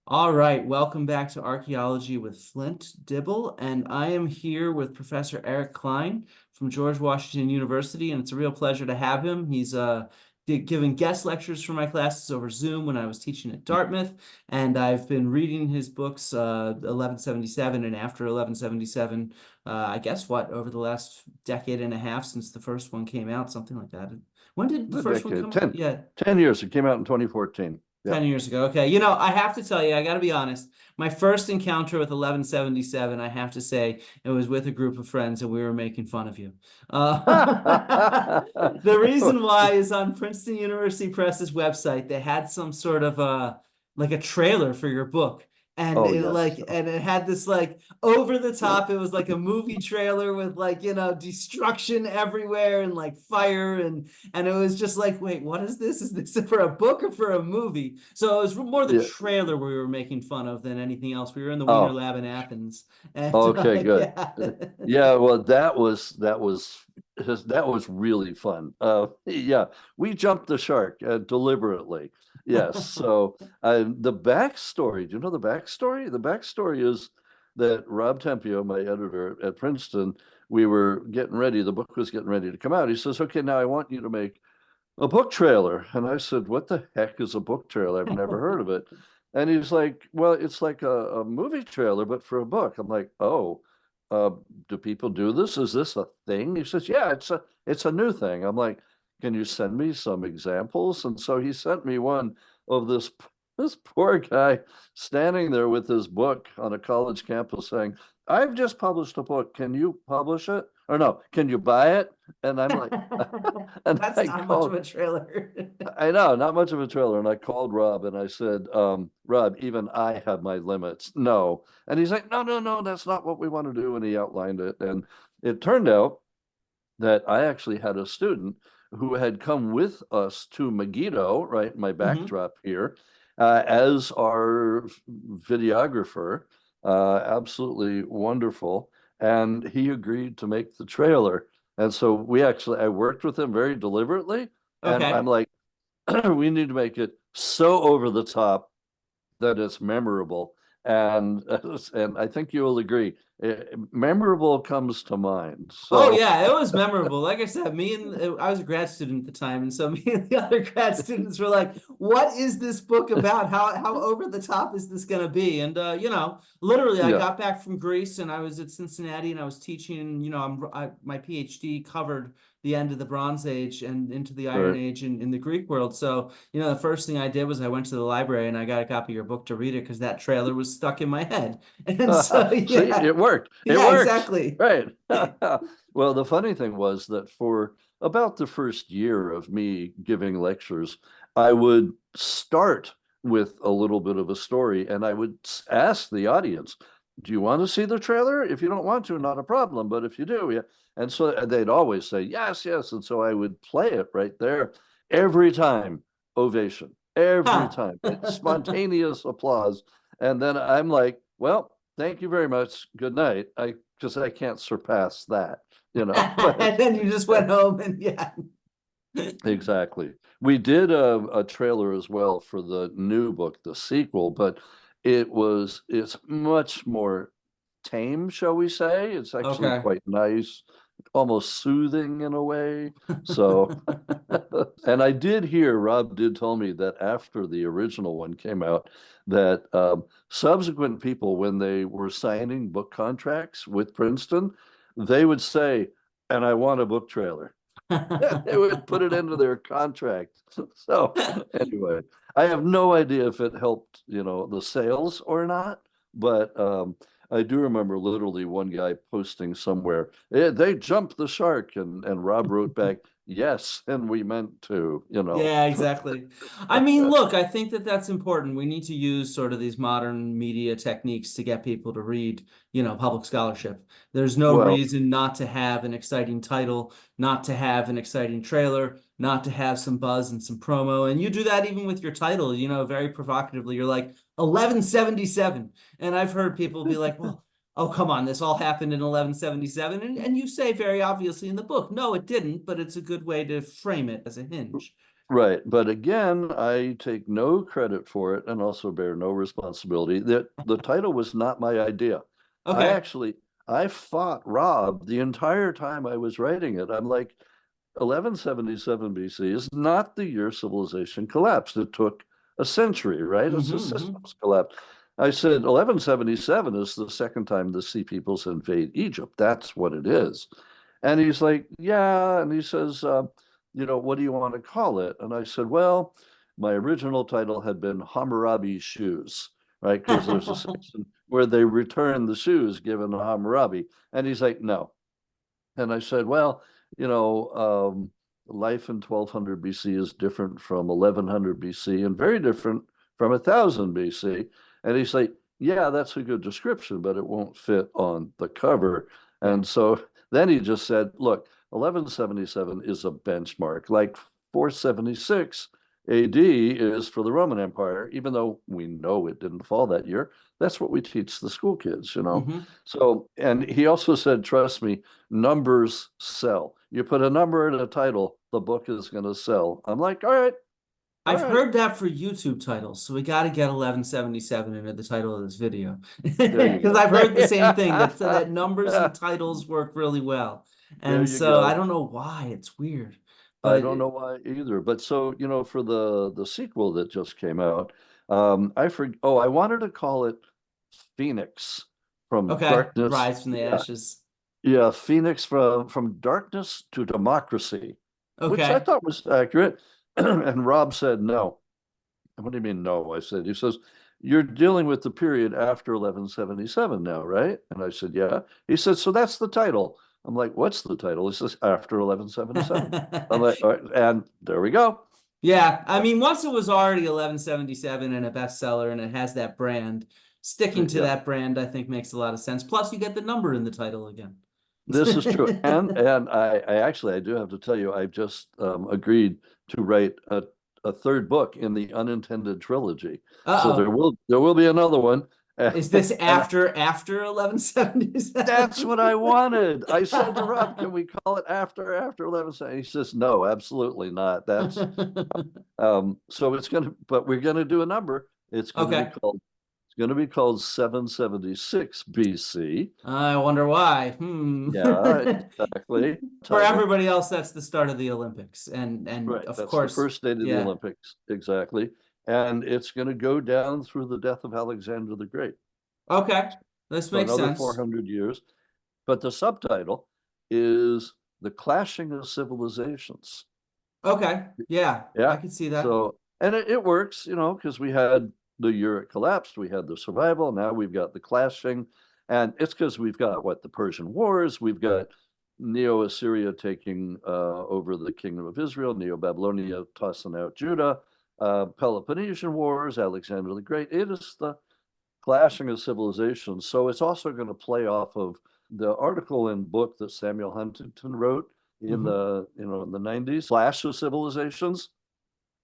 All right, welcome back to Archaeology with Flint Dibble, and I am here with Professor Eric Cline from George Washington University, and it's a real pleasure to have him. He's giving guest lectures for my classes over Zoom when I was teaching at Dartmouth, and I've been reading his books, 1177 and after 1177, I guess over the last decade and a half since the first one came out, something like that. When did the The first one decade, come out? 10, Yeah. 10 years. It came out in 2014. Yeah. 10 years ago. Okay. I have to tell you, I got to be honest. My first encounter with 1177, I have to say, it was with a group of friends and we were making fun of you. The reason why is on Princeton University Press's website, they had some sort of like a trailer for your book. And Oh, it yes. and it had this like over the top, it was like a movie trailer with like, destruction everywhere and like fire and it was just like, wait, what is this? Is this for a book or for a movie? So it was more the Yeah. trailer we were making fun of than anything else. We were in the Wiener Oh, Lab in Athens, and okay, good. yeah. Yeah, well, that was really fun. Yeah, we jumped the shark deliberately. Yes. So the backstory. Do you know the backstory? The backstory is that Rob Tempio, my editor at Princeton, we were getting ready. The book was getting ready to come out. He says, "Okay, now I want you to make a book trailer." And I said, "What the heck is a book trailer? I've never heard of it." And he's like, "Well, it's like a movie trailer, but for a book." I'm like, "Oh, uh, do people do this? Is this a thing?" He says, "Yeah, it's a new thing." I'm like, "Can you send me some examples?" And so he sent me one of this poor guy standing there with his book on a college campus saying, "I've just published a book. Can you publish it? Or no, can you buy it?" And I'm like, and That's I not much of called, a trailer. I know, not much of a trailer. And I called Rob and I said, "Rob, even I have my limits. No." And he's like, "No, no, no, that's not what we want to do." And he outlined it. And it turned out that I actually had a student who had come with us to Megiddo, right, my Hmm. backdrop here, as our videographer. Absolutely wonderful. And he agreed to make the trailer. And so I worked with him very deliberately. And Okay. I'm like, we need to make it so over the top that it's memorable. And and I think you will agree, memorable comes to mind. Oh So yeah, it was memorable. Like I said, I was a grad student at the time, and so me and the other grad students were like, "What is this book about? How over the top is this gonna be?" And literally, I yeah, got back from Greece, and I was at Cincinnati, and I was teaching. My PhD covered the end of the Bronze Age and into the Iron right. Age in the Greek world. So the first thing I did was I went to the library and I got a copy of your book to read it because that trailer was stuck in my head. And so See, yeah, it worked. It yeah, worked. exactly. Right. Well, the funny thing was that for about the first year of me giving lectures, I would start with a little bit of a story and I would ask the audience, "Do you want to see the trailer? If you don't want to, not a problem. But if you do, yeah." And so they'd always say, "Yes, yes." And so I would play it right there every time, ovation, every Huh. time, spontaneous applause. And then I'm like, "Well, thank you very much. Good night." Because I can't surpass that, But And then you just went home and yeah. exactly. We did a trailer as well for the new book, the sequel, but it's much more tame, shall we say. It's actually Okay. quite nice, almost soothing in a way. So, and I did hear, Rob did tell me that after the original one came out, that subsequent people, when they were signing book contracts with Princeton, they would say, "And I want a book trailer." They would put it into their contract. So anyway, I have no idea if it helped, the sales or not, but I do remember literally one guy posting somewhere, they jumped the shark, and Rob wrote back, "Yes, and we meant to." Yeah, exactly. I mean, look, I think that that's important. We need to use sort of these modern media techniques to get people to read, public scholarship. There's no Well, reason not to have an exciting title, not to have an exciting trailer, not to have some buzz and some promo. And you do that even with your title, very provocatively. You're like 1177. And I've heard people be like, well, oh, come on, this all happened in 1177. And you say very obviously in the book, no, it didn't, but it's a good way to frame it as a hinge. Right. But again, I take no credit for it and also bear no responsibility. That the title was not my idea. I Okay. actually I fought Rob the entire time I was writing it. I'm like, 1177 BC is not the year civilization collapsed. It took a century, right? It's a Mm-hmm. systems collapse. I said 1177 is the second time the Sea Peoples invade Egypt. That's what it is. And he's like, yeah. And he says, what do you want to call it? And I said, well, my original title had been Hammurabi Shoes, right? Because there's a section where they return the shoes given to Hammurabi. And he's like, no. And I said, well, life in 1200 BC is different from 1100 BC and very different from 1000 BC. And he's like, yeah, that's a good description, but it won't fit on the cover. Yeah. And so then he just said, look, 1177 is a benchmark, like 476 AD is for the Roman Empire, even though we know it didn't fall that year. That's what we teach the school kids. Mm-hmm. So, and he also said, trust me, numbers sell. You put a number in a title, the book is going to sell. I'm like, all right, all I've right. heard that for YouTube titles, so we got to get 1177 into the title of this video There you because go. I've heard the same thing that numbers and titles work really well, There and you so I go. don't know why it's weird, I but don't know why either. But so, for the sequel that just came out, I wanted to call it Phoenix from okay, darkness. Rise from the Yeah, Ashes. yeah, Phoenix from darkness to democracy, which I Okay. thought was accurate. And Rob said no. What do you mean no? I said, he says, you're dealing with the period after 1177 now, right? And I said, yeah. He said, so that's the title. I'm like, what's the title? He says, after 1177. I'm like, all right, and there we go. Yeah, I mean, once it was already 1177 and a bestseller and it has that brand, sticking to Yeah, that brand, I think makes a lot of sense. Plus, you get the number in the title again. this is true. And I do have to tell you, I've just agreed to write a third book in the unintended trilogy. So Uh-oh. there will be another one. Is this And after 1177? that's what I wanted. I said to Rob, can we call it after 11? He says, no, absolutely not. That's so but we're gonna do a number. Okay. It's gonna be called 776 BC. I wonder why. Yeah, exactly. For Title. everybody else, that's the start of the Olympics. And Right. of That's the course, first date of the yeah. Olympics. Exactly. And it's gonna go down through the death of Alexander the Great. Okay. This So makes another sense. 400 years. But the subtitle is The Clashing of Civilizations. Okay. Yeah, I Yeah. could see that. So, and it works, because we had the year it collapsed, we had the survival, now we've got the clashing. And it's because we've got the Persian Wars, we've got Neo-Assyria taking over the kingdom of Israel, Neo-Babylonia tossing out Judah, Peloponnesian Wars, Alexander the Great. It is the clashing of civilizations. So it's also going to play off of the article and book that Samuel Huntington wrote in Hmm. the 90s, Clash of Civilizations,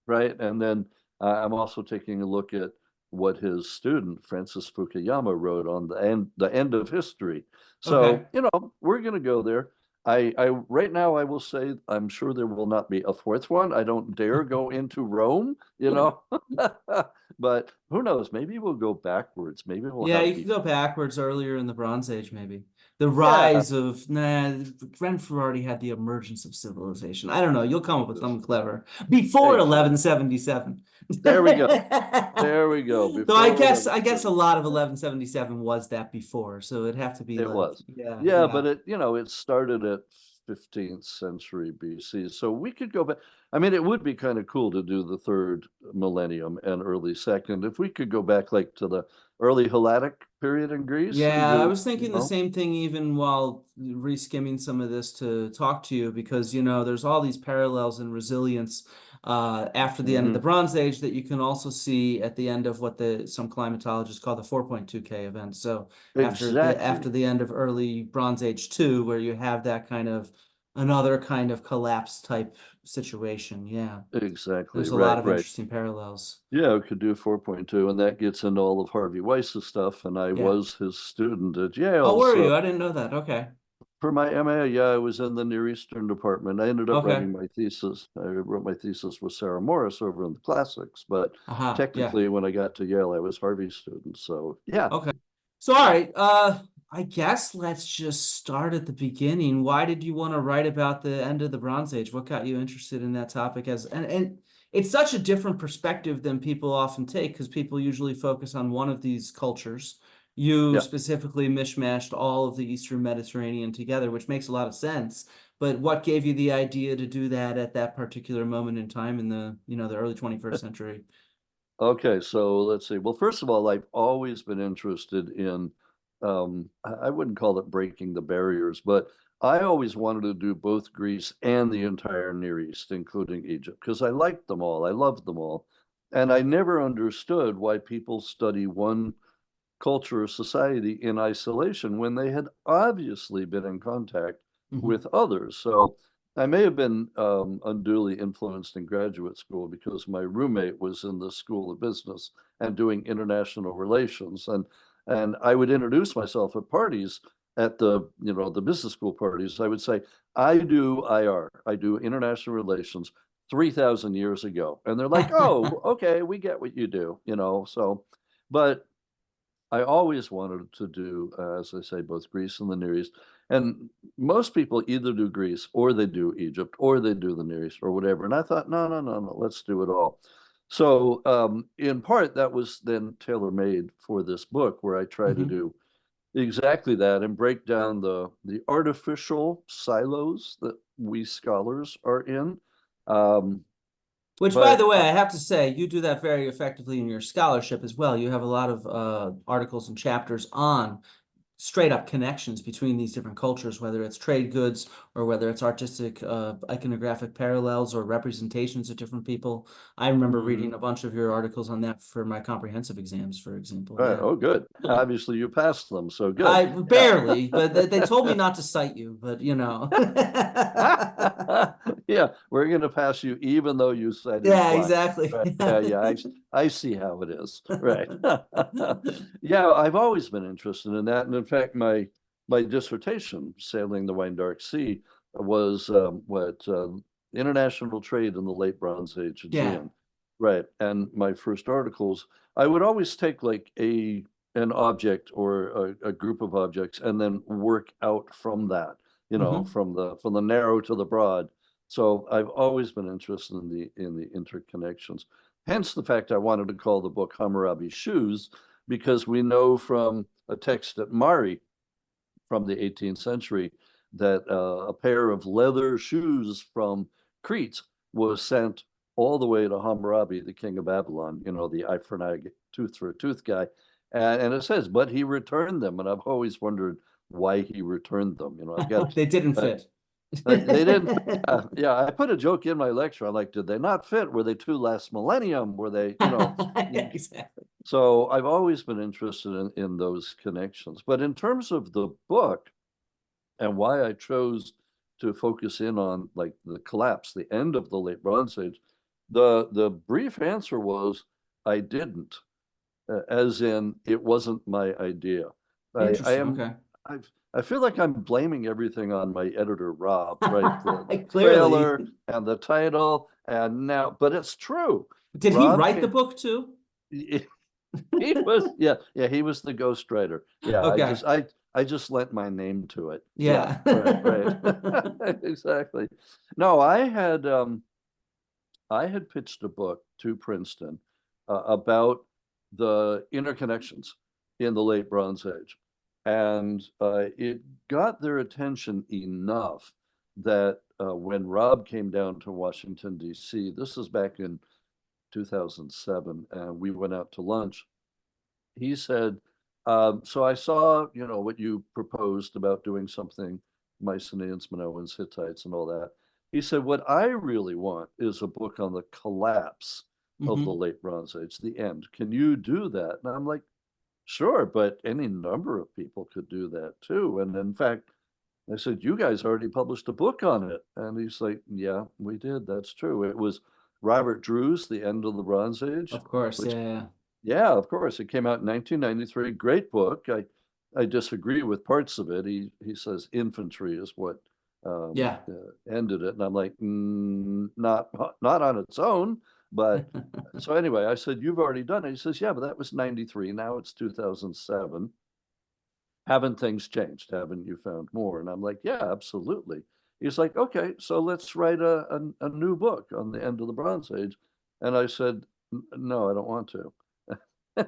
right? And then I'm also taking a look at what his student Francis Fukuyama wrote on the end of history. Okay. So, we're going to go there. I right now I will say I'm sure there will not be a fourth one. I don't dare go into Rome. But who knows? Maybe we'll go backwards. Maybe we'll Yeah, have you could go before. backwards earlier in the Bronze Age, maybe. The Yeah, rise of, nah, Renfrew already had the emergence of civilization. I don't know. You'll come up with something clever before exactly. 1177. There we go. There we go. So I Before guess I guess a 1177. lot of 1177 was that before. So it'd have to be It like, was. yeah, Yeah, yeah. but it started at 15th century BC. So we could go back. I mean, it would be kind of cool to do the third millennium and early second. If we could go back like to the early Hellenic period in Greece and Yeah, I do, was thinking the same thing even while reskimming some of this to talk to you because there's all these parallels and resilience after the end of the Mhm. Bronze Age that you can also see at the end of what some climatologists call the 4.2K event. So after Exactly. the end of early Bronze Age 2, where you have that kind of another kind of collapse type situation. Yeah, Exactly. there's a lot Right, of right. interesting parallels. Yeah, we could do 4.2, and that gets into all of Harvey Weiss's stuff. And I Yeah. was his student at Oh, Yale. were you? So I didn't know that. Okay. For my MA, yeah, I was in the Near Eastern department. I ended up Okay. writing my thesis. I wrote my thesis with Sarah Morris over in the classics, but Aha. Yeah. technically when I got to Yale, I was Harvey's student. So yeah. Okay. So, all right, I guess let's just start at the beginning. Why did you want to write about the end of the Bronze Age? What got you interested in that topic and it's such a different perspective than people often take because people usually focus on one of these cultures. You Yeah. specifically mishmashed all of the Eastern Mediterranean together, which makes a lot of sense. But what gave you the idea to do that at that particular moment in time in the early 21st century? Okay, so let's see. Well, first of all, I've always been interested in, I wouldn't call it breaking the barriers, but I always wanted to do both Greece and the entire Near East, including Egypt, because I liked them all. I loved them all. And I never understood why people study one culture or society in isolation when they had obviously been in contact Mhm. with others. So I may have been unduly influenced in graduate school because my roommate was in the School of Business and doing international relations, and I would introduce myself at parties at the business school parties. I would say I do IR, I do international relations 3,000 years ago, and they're like, oh, okay, we get what you do, so. But I always wanted to do, as I say, both Greece and the Near East. And most people either do Greece or they do Egypt or they do the Near East or whatever. And I thought, no, no, no, no, let's do it all. So, in part, that was then tailor-made for this book, where I try to Mhm. do exactly that and break down the artificial silos that we scholars are in. Um, Which, by but the way, I have to say, you do that very effectively in your scholarship as well. You have a lot of articles and chapters on straight up connections between these different cultures, whether it's trade goods or whether it's artistic, iconographic parallels or representations of different people. I remember reading mhm. a bunch of your articles on that for my comprehensive exams, for example. Right. Yeah. Oh, good. Obviously, you passed them, so good. I Yeah. barely, but they told me not to cite you, but Yeah, we're going to pass you even though you cited Yeah, blank. exactly. Right. Yeah, yeah, I see how it is. Right. Yeah, I've always been interested in that. And in fact, my dissertation, Sailing the Wine Dark Sea, was international trade in the late Bronze Age Yeah. Aegean. Right. And my first articles, I would always take like an object or a group of objects and then work out from that, Hmm. from the narrow to the broad. So I've always been interested in the interconnections. Hence the fact I wanted to call the book Hammurabi Shoes, because we know from a text at Mari from the 18th century that a pair of leather shoes from Crete was sent all the way to Hammurabi, the king of Babylon, the eye for an eye, tooth for a tooth guy. And it says, but he returned them. And I've always wondered why he returned them. I've got, They didn't uh, fit. they didn't. Yeah, I put a joke in my lecture. I'm like, did they not fit? Were they too last millennium? Were they, Yeah, exactly. So I've always been interested in those connections. But in terms of the book and why I chose to focus in on like the collapse, the end of the late Bronze Age, the brief answer was I didn't, as in it wasn't my idea. I Interesting. am Okay. I feel like I'm blaming everything on my editor Rob, right? The Clearly. trailer and the title and now, but it's true. Did he Rob write the came, book too? he was, yeah, he was the ghostwriter. Yeah, I Okay. just I I just lent my name to it. Yeah, Yeah. right. Exactly. No, I had pitched a book to Princeton about the interconnections in the late Bronze Age, and it got their attention enough that when Rob came down to Washington, D.C., this is back in 2007, and we went out to lunch. He said, so I saw, what you proposed about doing something, Mycenaeans, Minoans, Hittites, and all that. He said, what I really want is a book on the collapse of the Hmm. late Bronze Age, the end. Can you do that? And I'm like, sure, but any number of people could do that too. And in fact, I said, you guys already published a book on it. And he's like, yeah, we did. That's true. It was Robert Drew's The End of the Bronze Age, Of course. which Yeah. yeah, of course. It came out in 1993. Great book. I disagree with parts of it. He says infantry is what Yeah. ended it, and I'm like, not on its own, but so anyway, I said, you've already done it. He says, yeah, but that was 93. Now it's 2007. Haven't things changed? Haven't you found more? And I'm like, yeah, absolutely. He's like, okay, so let's write a new book on the end of the Bronze Age. And I said, no, I don't want to.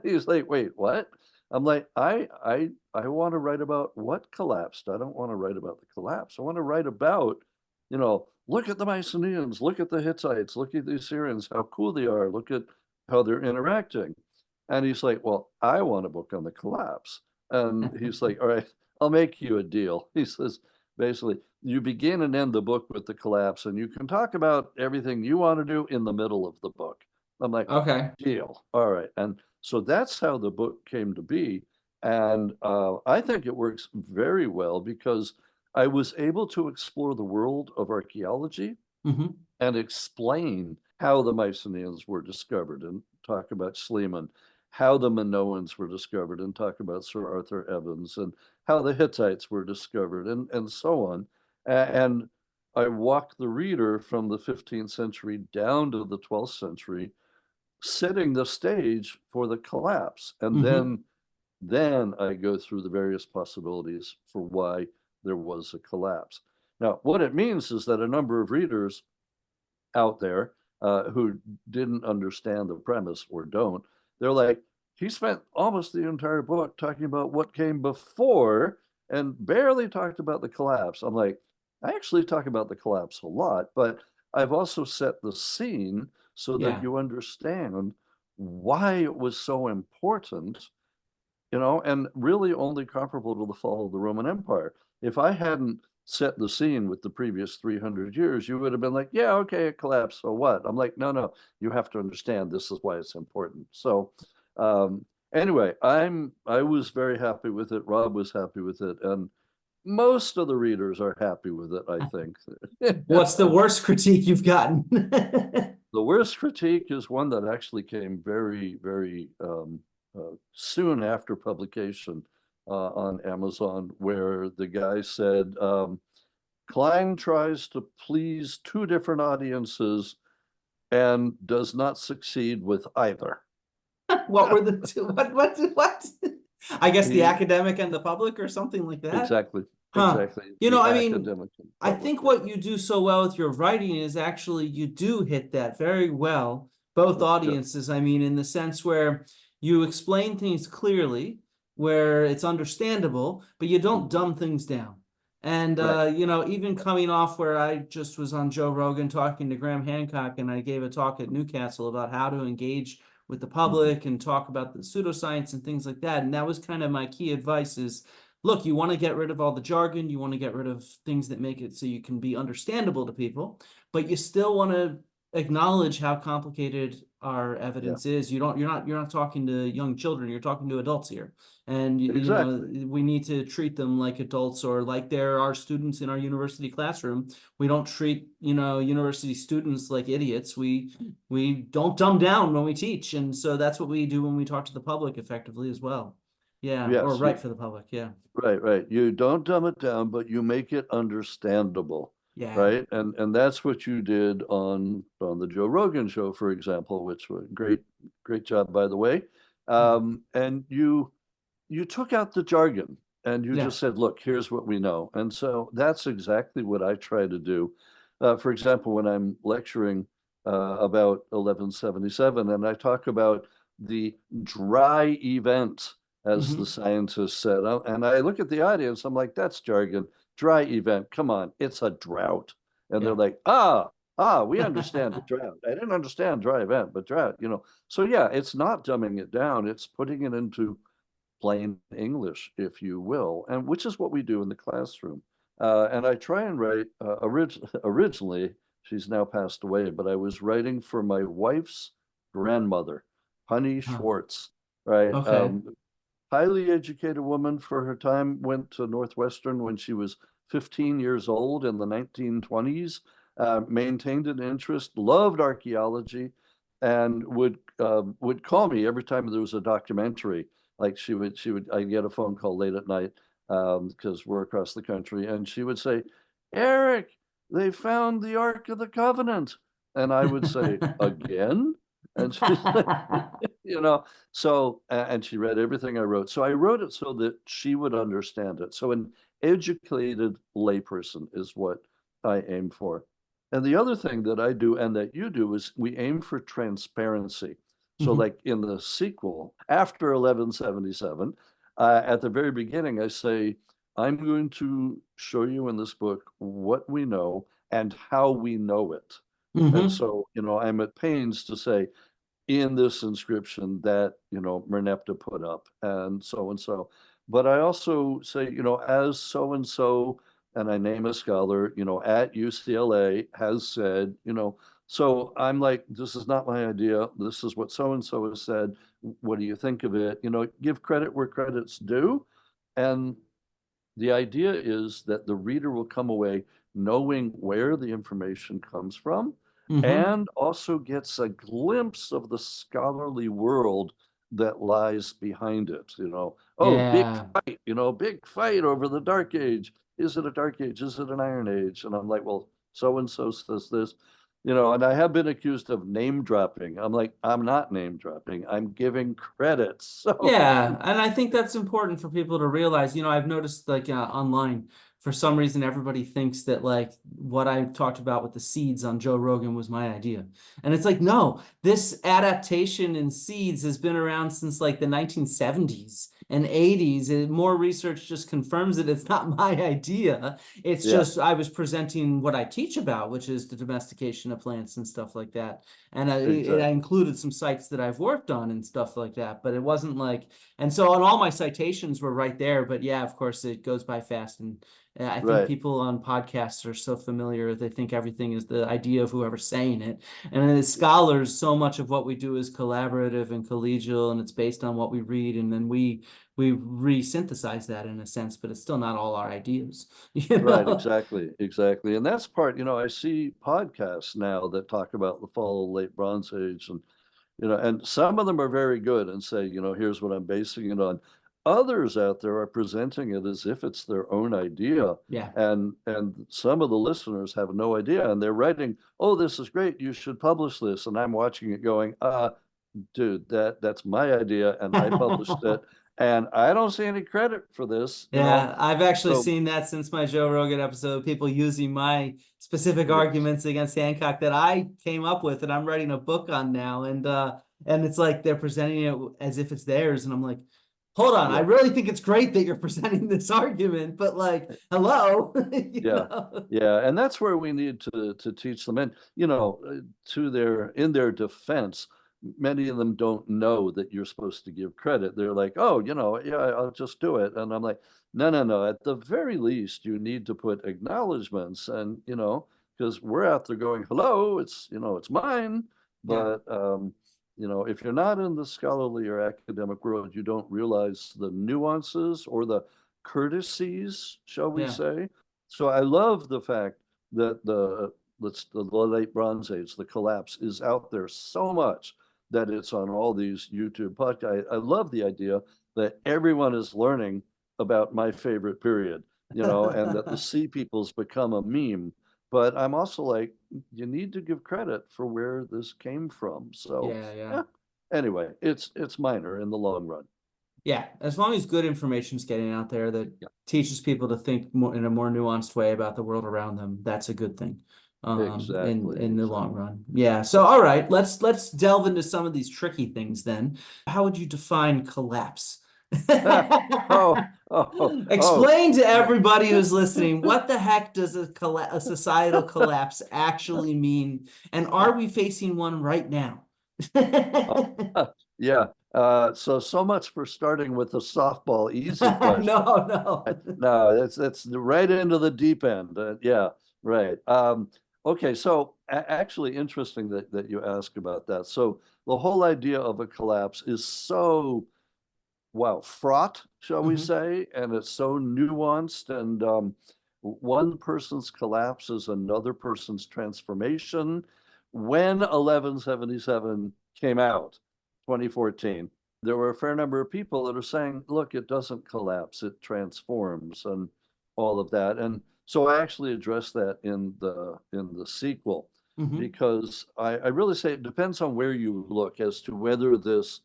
He's like, wait, what? I'm like, I want to write about what collapsed. I don't want to write about the collapse. I want to write about, look at the Mycenaeans, look at the Hittites, look at the Assyrians, how cool they are, look at how they're interacting. And he's like, well, I want a book on the collapse. And he's like, all right, I'll make you a deal. He says, basically, you begin and end the book with the collapse, and you can talk about everything you want to do in the middle of the book. I'm like, Okay. deal. All right. And so that's how the book came to be. And I think it works very well because I was able to explore the world of archaeology Hmm. and explain how the Mycenaeans were discovered and talk about Schliemann, how the Minoans were discovered and talk about Sir Arthur Evans, and how the Hittites were discovered, and so on. And I walk the reader from the 15th century down to the 12th century, setting the stage for the collapse. And Hmm. then I go through the various possibilities for why there was a collapse. Now, what it means is that a number of readers out there who didn't understand the premise or don't, they're like, he spent almost the entire book talking about what came before and barely talked about the collapse. I'm like, I actually talk about the collapse a lot, but I've also set the scene so that Yeah. you understand why it was so important, and really only comparable to the fall of the Roman Empire. If I hadn't set the scene with the previous 300 years, you would have been like, yeah, okay, it collapsed. So what? I'm like, no, you have to understand this is why it's important. So anyway, I was very happy with it. Rob was happy with it. And most of the readers are happy with it, I think. What's the worst critique you've gotten? The worst critique is one that actually came very, very soon after publication on Amazon, where the guy said, Cline tries to please two different audiences and does not succeed with either. What were the two? What? I guess the He academic and the public or something like that. exactly, Huh. exactly. You know, The I mean, academic and I public, think yeah. what you do so well with your writing is actually you do hit that very well, both That's good. audiences. I mean, in the sense where you explain things clearly, where it's understandable, but you don't Mhm. dumb things down. And Right. even coming off where I just was on Joe Rogan talking to Graham Hancock, and I gave a talk at Newcastle about how to engage with the Mhm. public and talk about the pseudoscience and things like that. And that was kind of my key advice is, look, you want to get rid of all the jargon, you want to get rid of things that make it so you can be understandable to people, but you still want to acknowledge how complicated our Yeah, evidence is. You're not talking to young children, you're talking to adults here. And exactly. we need to treat them like adults or like there are students in our university classroom. We don't treat, university students like idiots. We don't dumb down when we teach. And so that's what we do when we talk to the public effectively as well. Yeah, or Yes, write for the public. Yeah. right. You don't dumb it down, but you make it understandable, Yeah. right? And that's what you did on the Joe Rogan show, for example, which was great job, by the way. Mm. And you took out the jargon and you Yeah. just said, look, here's what we know. And so that's exactly what I try to do. For example, when I'm lecturing about 1177 and I talk about the dry event, as the Hmm. scientists said, and I look at the audience, I'm like, that's jargon. Dry event, come on, it's a drought. And they're Yeah. like, we understand the drought. I didn't understand dry event, but drought. So yeah, it's not dumbing it down, it's putting it into plain English, if you will, and which is what we do in the classroom. And I try and write, originally, she's now passed away, but I was writing for my wife's grandmother, Honey Huh. Schwartz, right? Okay. Highly educated woman for her time, went to Northwestern when she was 15 years old in the 1920s, maintained an interest, loved archaeology, and would call me every time there was a documentary like I'd get a phone call late at night, because we're across the country, and she would say, Eric, they found the Ark of the Covenant. And I would say, again? And she's like, so, and she read everything I wrote. So I wrote it so that she would understand it. So an educated layperson is what I aim for. And the other thing that I do and that you do is we aim for transparency. So Mhm. like in the sequel, after 1177, at the very beginning, I say, I'm going to show you in this book what we know and how we know it. And Mhm. so, I'm at pains to say, in this inscription that Merneptah put up and so and so. But I also say, as so and so, and I name a scholar, at UCLA has said, so I'm like, this is not my idea. This is what so and so has said. What do you think of it? Give credit where credit's due. And the idea is that the reader will come away knowing where the information comes from Mhm. and also gets a glimpse of the scholarly world that lies behind it. Oh, Yeah. big fight over the Dark Age. Is it a Dark Age? Is it an Iron Age? And I'm like, well, so and so says this. And I have been accused of name dropping. I'm like, I'm not name dropping. I'm giving credit. So, Yeah, and I think that's important for people to realize. I've noticed like online, for some reason, everybody thinks that like what I talked about with the seeds on Joe Rogan was my idea. And it's like, no, this adaptation in seeds has been around since like the 1970s and 80s. And more research just confirms that it's not my idea. It's yeah, just I was presenting what I teach about, which is the domestication of plants and stuff like that. And I exactly. included some sites that I've worked on and stuff like that, but it wasn't like, and so on all my citations were right there. But yeah, of course, it goes by fast. And I think Right. people on podcasts are so familiar, they think everything is the idea of whoever's saying it. And as scholars, so much of what we do is collaborative and collegial, and it's based on what we read. And then we re-synthesize that in a sense, but it's still not all our ideas, you Right, know? exactly, exactly. And that's part, I see podcasts now that talk about the fall of the late Bronze Age and some of them are very good and say, here's what I'm basing it on. Others out there are presenting it as if it's their own idea. Yeah. And some of the listeners have no idea and they're writing, oh, this is great, you should publish this. And I'm watching it going, dude, that's my idea and I published it. And I don't see any credit for this. Yeah, I've actually So seen that since my Joe Rogan episode, people using my specific yes, arguments against Hancock that I came up with and I'm writing a book on now. And it's like they're presenting it as if it's theirs. And I'm like, hold on, I yeah. really think it's great that you're presenting this argument, but like, hello, you Yeah, know? yeah, and that's where we need to teach them. And to in their defense, many of them don't know that you're supposed to give credit. They're like, oh, yeah, I'll just do it. And I'm like, no, no, no. At the very least, you need to put acknowledgments, and because we're out there going, hello, it's mine. Yeah, But if you're not in the scholarly or academic world, you don't realize the nuances or the courtesies, shall we yeah, say. So I love the fact that the late Bronze Age, the collapse, is out there so much that it's on all these YouTube podcasts. I love the idea that everyone is learning about my favorite period, and that the Sea Peoples become a meme. But I'm also like, you need to give credit for where this came from. So, yeah, yeah. yeah. Anyway, it's minor in the long run. Yeah, as long as good information is getting out there that Yeah, teaches people to think more in a more nuanced way about the world around them, that's a good thing. exactly, In the long exactly. run. Yeah. So all right, let's delve into some of these tricky things then. How would you define collapse? Oh, oh, oh, Explain to yeah. everybody who's listening, what the heck does a societal collapse actually mean? And are we facing one right now? Yeah. So much for starting with a softball easy question. No, no. No, it's right into the deep end. Yeah, right. Okay, so actually interesting that you ask about that. So the whole idea of a collapse is so, wow, fraught, shall we Mhm. say, and it's so nuanced. And one person's collapse is another person's transformation. When 1177 came out, 2014. there were a fair number of people that are saying, look, it doesn't collapse, it transforms and all of that. And so I actually addressed that in the sequel, Hmm. because I really say it depends on where you look as to whether this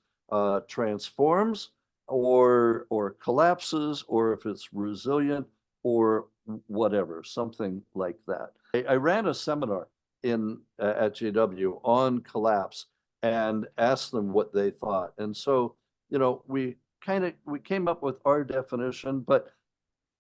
transforms or collapses, or if it's resilient or whatever, something like that. I ran a seminar at JW on collapse and asked them what they thought. And so, we came up with our definition, but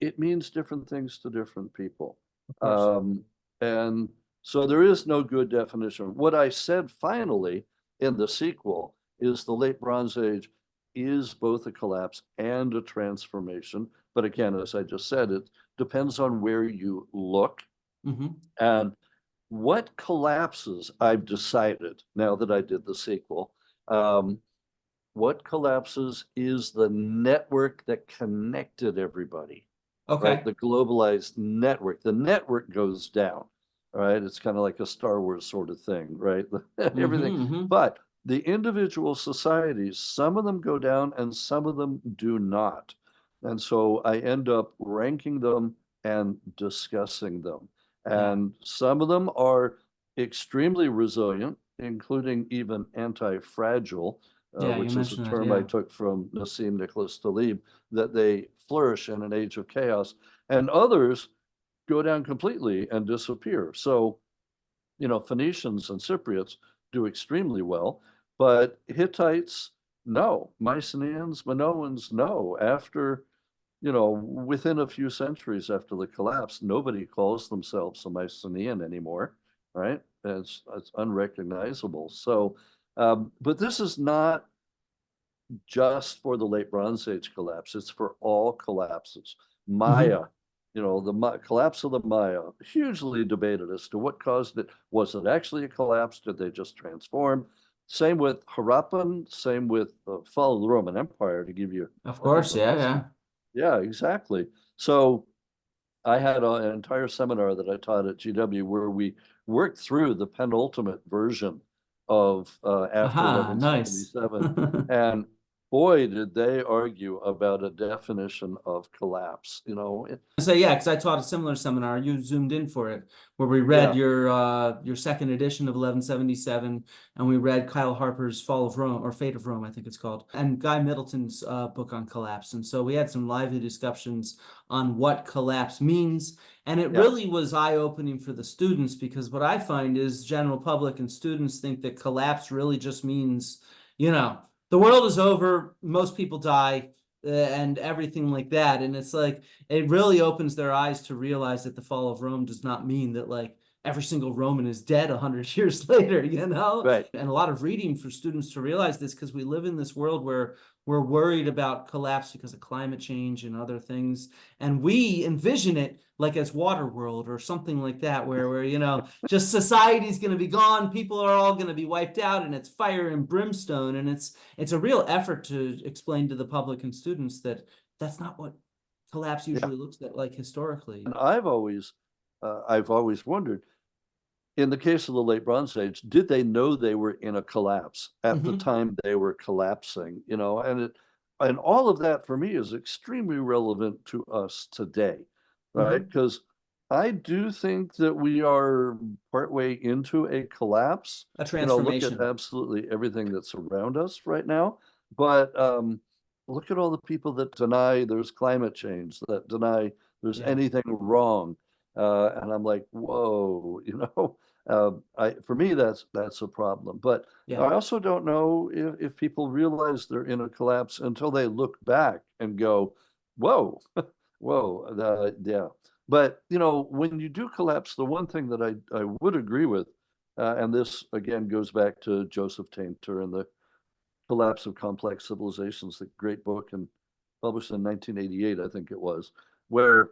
it means different things to different people. Of course. And so there is no good definition. What I said finally in the sequel is the late Bronze Age is both a collapse and a transformation. But again, as I just said, it depends on where you look. Hmm. And what collapses, I've decided now that I did the sequel, what collapses is the network that connected everybody, right? Okay. The globalized network. The network goes down, right? It's kind of like a Star Wars sort of thing, right? Everything. Hmm. Hmm. But the individual societies, some of them go down and some of them do not. And so I end up ranking them and discussing them. Yeah. And some of them are extremely resilient, including even anti-fragile, Yeah, you which is a mentioned that. term I Yeah. took from Nassim Nicholas Taleb, that they flourish in an age of chaos, and others go down completely and disappear. So, Phoenicians and Cypriots do extremely well, but Hittites, no. Mycenaeans, Minoans, no. After, within a few centuries after the collapse, nobody calls themselves a Mycenaean anymore, right? It's unrecognizable. So, but this is not just for the late Bronze Age collapse. It's for all collapses. Hmm. Maya, the collapse of the Maya, hugely debated as to what caused it. Was it actually a collapse? Did they just transform? Same with Harappan, same with the fall of the Roman Empire, to give you Of an course. Yeah. information. Yeah. Yeah, exactly. So I had an entire seminar that I taught at GW where we worked through the penultimate version of after Aha. Nice. 1177. And boy, did they argue about a definition of collapse. So yeah, because I taught a similar seminar. You zoomed in for it, where we read Yeah, your second edition of 1177, and we read Kyle Harper's Fall of Rome or Fate of Rome, I think it's called, and Guy Middleton's book on collapse. And so we had some lively discussions on what collapse means, and it yeah, really was eye-opening for the students because what I find is general public and students think that collapse really just means, the world is over, most people die, and everything like that. And it's like it really opens their eyes to realize that the fall of Rome does not mean that like every single Roman is dead 100 years later, right. And a lot of reading for students to realize this because we live in this world where we're worried about collapse because of climate change and other things. And we envision it like as Waterworld or something like that, where just society's going to be gone, people are all going to be wiped out, and it's fire and brimstone. And it's a real effort to explain to the public and students that that's not what collapse Yeah. usually looks like historically. And I've always wondered, in the case of the late Bronze Age, did they know they were in a collapse at the Hmm. time they were collapsing? And all of that for me is extremely relevant to us today, right? Hmm. Because I do think that we are partway into a collapse. A Look at transformation. absolutely everything that's around us right now, but look at all the people that deny there's climate change, that deny there's Yeah. anything wrong. And I'm like, whoa, for me, that's a problem. But Yeah. I also don't know if people realize they're in a collapse until they look back and go, whoa, whoa, yeah. But when you do collapse, the one thing that I would agree with, and this again goes back to Joseph Tainter and the Collapse of Complex Civilizations, the great book and published in 1988, I think it was, where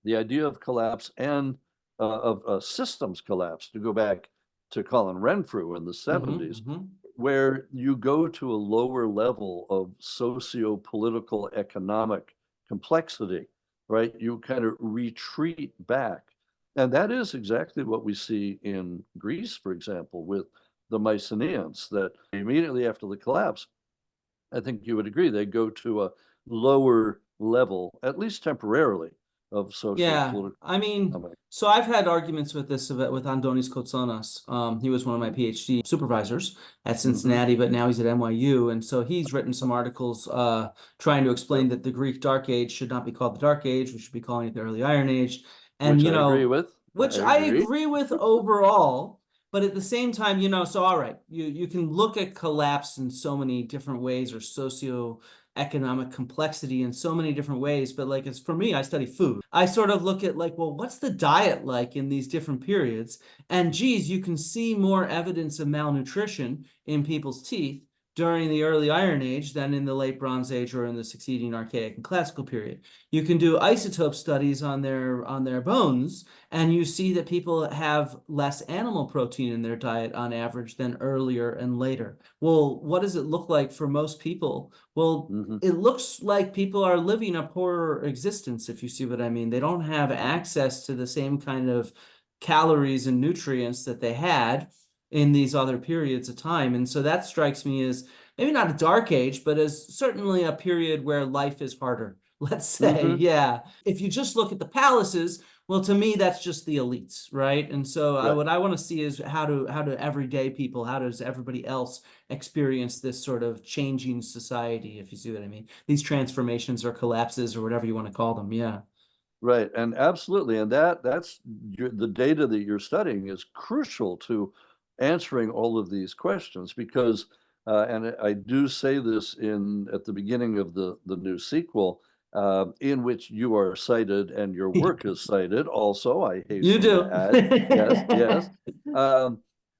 the idea of collapse and of systems collapse, to go back to Colin Renfrew in the Hmm. 70s, Hmm. where you go to a lower level of socio-political economic complexity, right? You kind of retreat back. And that is exactly what we see in Greece, for example, with the Mycenaeans, that immediately after the collapse, I think you would agree, they go to a lower level, at least temporarily, of social, Yeah, political. I mean, so I've had arguments with this with Andonis Koutsonas. He was one of my PhD supervisors at Mm-hmm. Cincinnati, but now he's at NYU, and so he's written some articles trying to explain Yep. that the Greek Dark Age should not be called the Dark Age; we should be calling it the Early Iron Age. And Which I agree with. I which I agree. agree with overall. But at the same time, so all right, you can look at collapse in so many different ways, or socioeconomic complexity in so many different ways. But like, it's for me, I study food. I sort of look at like, well, what's the diet like in these different periods? And geez, you can see more evidence of malnutrition in people's teeth during the early Iron Age than in the late Bronze Age or in the succeeding Archaic and Classical period. You can do isotope studies on their bones, and you see that people have less animal protein in their diet on average than earlier and later. Well, what does it look like for most people? Well, Mm-hmm. it looks like people are living a poorer existence, if you see what I mean. They don't have access to the same kind of calories and nutrients that they had in these other periods of time. And so that strikes me as maybe not a dark age, but as certainly a period where life is harder. Let's say, Mm-hmm. yeah. If you just look at the palaces, well, to me, that's just the elites, right? And so Right. what I want to see is how do everyday people, how does everybody else experience this sort of changing society, if you see what I mean? These transformations or collapses or whatever you want to call them. Yeah. Right. And absolutely. And that's the data that you're studying is crucial to answering all of these questions because and I do say this in at the beginning of the new sequel, in which you are cited and your work is cited also, I You hasten to do. add. Yes, yes. Um,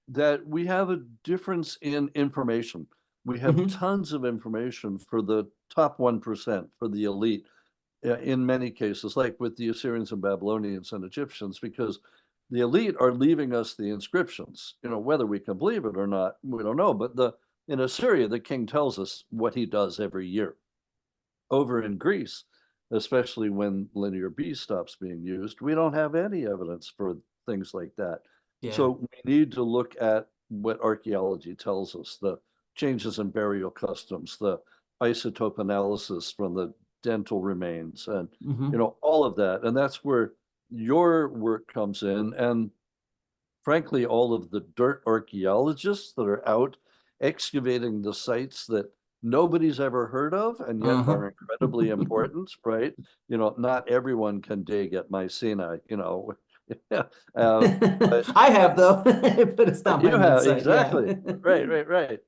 that we have a difference in information. We have Mhm. tons of information for the top 1%, for the elite in many cases, like with the Assyrians and Babylonians and Egyptians, because the elite are leaving us the inscriptions. Whether we can believe it or not, we don't know. But in Assyria, the king tells us what he does every year. Over in Greece, especially when linear B stops being used, we don't have any evidence for things like that. Yeah. So we need to look at what archaeology tells us, the changes in burial customs, the isotope analysis from the dental remains, and Hmm. all of that. And that's where your work comes in. And frankly, all of the dirt archaeologists that are out excavating the sites that nobody's ever heard of and yet Uh-huh. are incredibly important, right? Not everyone can dig at Mycenae, Yeah, but I have though, but it's not my you main have site. Yeah. exactly right, right, right.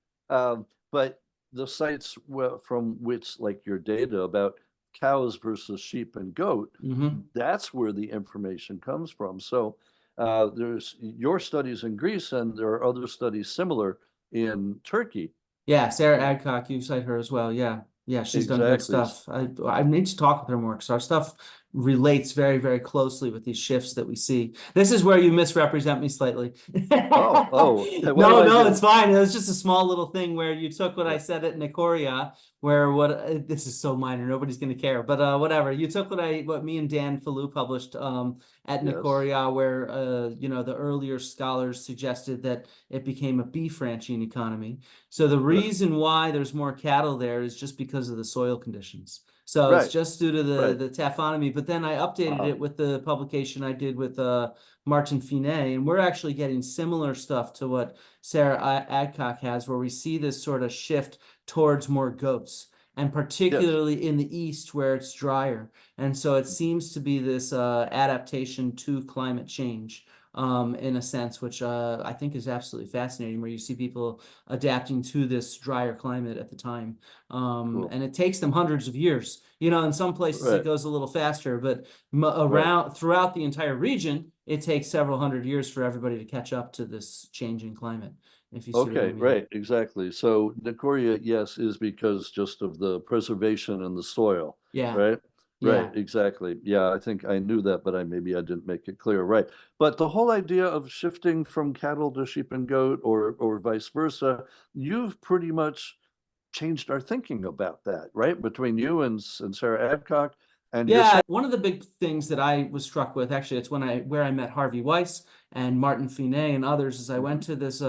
But the sites from which, like your data about cows versus sheep and goat, Hmm. that's where the information comes from. So there's your studies in Greece, and there are other studies similar in Turkey. Yeah, Sarah Yeah, Adcock, you cite her as well. Yeah. Yeah, she's done good exactly. stuff. I need to talk with her more because our stuff relates very, very closely with these shifts that we see. This is where you misrepresent me slightly. Oh, oh, what do No, I no, it's do? fine. It was just a small little thing where you took what I Yeah. said at Nicoria, where this is so minor, nobody's gonna care. But whatever. You took what me and Dan Fallu published at Yes. Nicoria, where the earlier scholars suggested that it became a beef ranching economy. So the Right. reason why there's more cattle there is just because of the soil conditions. So it's Right. just due to Right. the taphonomy. But then I updated Uh-huh. it with the publication I did with Martin Finet, and we're actually getting similar stuff to what Sarah Adcock has, where we see this sort of shift towards more goats, and Yes. particularly in the east where it's drier. And so it seems to be this adaptation to climate change. In a sense, which I think is absolutely fascinating, where you see people adapting to this drier climate at the time. Cool. And it takes them hundreds of years. In some places it Right. goes a little faster, but Right. around throughout the entire region, it takes several hundred years for everybody to catch up to this changing climate, if you see what I Okay, mean. right, exactly. So Nicoria, yes, is because just of the preservation in the soil, Yeah, right? Right, yeah. exactly. Yeah, I think I knew that, but maybe I didn't make it clear. Right. But the whole idea of shifting from cattle to sheep and goat or vice versa, you've pretty much changed our thinking about that, right? Between you and Sarah Adcock and your Yeah, son. one of the big things that I was struck with, actually, it's where I met Harvey Weiss and Martin Finet and others, is I went Mhm. to this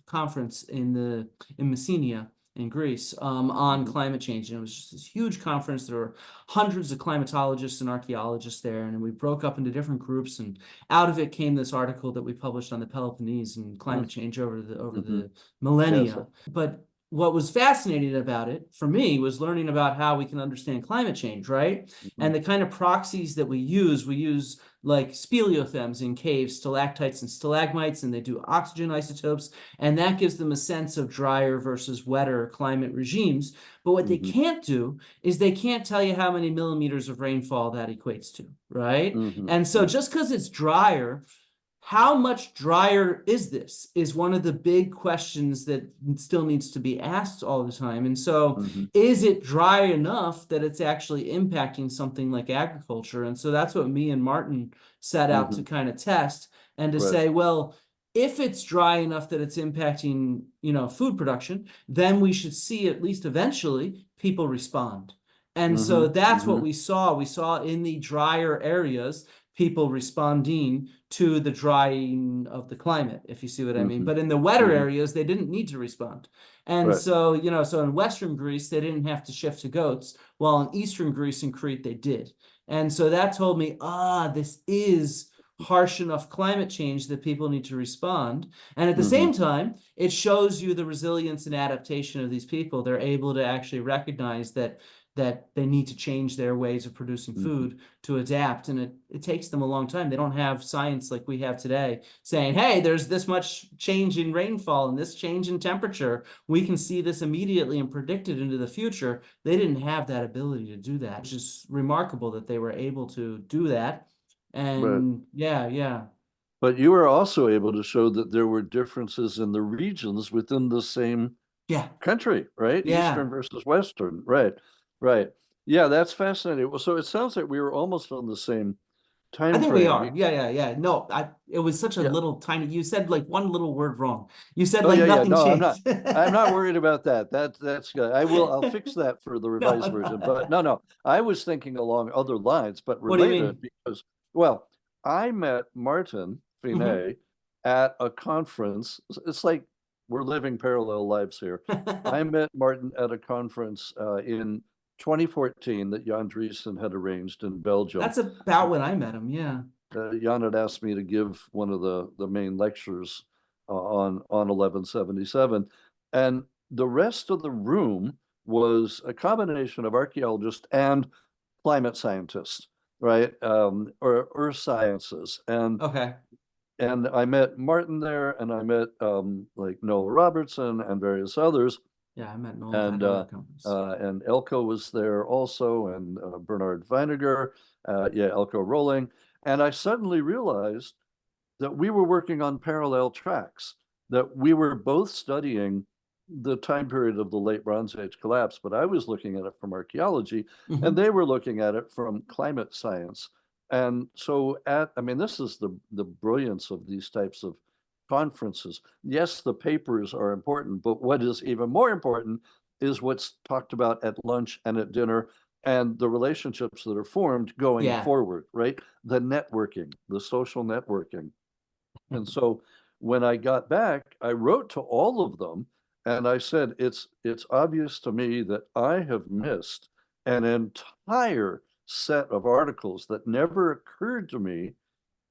conference in Messenia, in Greece on Hmm. climate change. And it was just this huge conference. There were hundreds of climatologists and archaeologists there, and we broke up into different groups. And out of it came this article that we published on the Peloponnese and climate change over Hmm. the Yes. millennia. But what was fascinating about it for me was learning about how we can understand climate change, right? Hmm. And the kind of proxies that we use like speleothems in caves, stalactites and stalagmites, and they do oxygen isotopes, and that gives them a sense of drier versus wetter climate regimes. But what they Hmm. can't do is they can't tell you how many millimeters of rainfall that equates to, right? Hmm. And so Hmm. just because it's drier, how much drier is this is one of the big questions that still needs to be asked all the time. And so Hmm. is it dry enough that it's actually impacting something like agriculture? And so that's what me and Martin set out to Hmm. kind of test and to Right. say, well, if it's dry enough that it's impacting, food production, then we should see at least eventually people respond. And so Hmm. that's what Hmm. we saw. We saw in the drier areas people responding to the drying of the climate, if you see what I mean. Hmm. But in the wetter Hmm. areas, they didn't need to respond. And Right. so, so in Western Greece, they didn't have to shift to goats, while in Eastern Greece and Crete, they did. And so that told me, this is harsh enough climate change that people need to respond. And at the Hmm. same time, it shows you the resilience and adaptation of these people. They're able to actually recognize that they need to change their ways of producing Hmm. food to adapt. And it takes them a long time. They don't have science like we have today saying, hey, there's this much change in rainfall and this change in temperature. We can see this immediately and predict it into the future. They didn't have that ability to do that. It's just remarkable that they were able to do that. Right. And yeah, yeah. But you were also able to show that there were differences in the regions within the same Yeah, country, right? yeah. Eastern versus Western. Right. Right. Yeah, that's fascinating. Well, so it sounds like we were almost on the same I time think we frame. are. Yeah, yeah, yeah. No, it was such a Yeah. little tiny, you said like one little word wrong. You said Oh like yeah, yeah. nothing No, I'm not. changed. I'm not worried about that. That's good. I'll fix that for the No, revised version. no. But no, no. I was thinking along other lines, but What do you related mean? because, well, I met Martin Hmm. Finet at a conference. It's like we're living parallel lives here. I met Martin at a conference in 2014 that Jan Driessen had arranged in Belgium. That's about when I met him. Yeah. Jan had asked me to give one of the main lectures on 1177, and the rest of the room was a combination of archaeologists and climate scientists, right? Or earth sciences, Okay. and I met Martin there, and I met like Noah Robertson and various others, Yeah, I met Noel at and other companies. Elko was there also, and Bernard Weiniger, yeah, Elko Rolling, and I suddenly realized that we were working on parallel tracks, that we were both studying the time period of the late Bronze Age collapse, but I was looking at it from archaeology, and Hmm. they were looking at it from climate science. And so, I mean, this is the brilliance of these types of conferences. Yes, the papers are important, but what is even more important is what's talked about at lunch and at dinner and the relationships that are formed going Yeah. forward, right? The networking, the social networking. And so when I got back, I wrote to all of them and I said, it's obvious to me that I have missed an entire set of articles that never occurred to me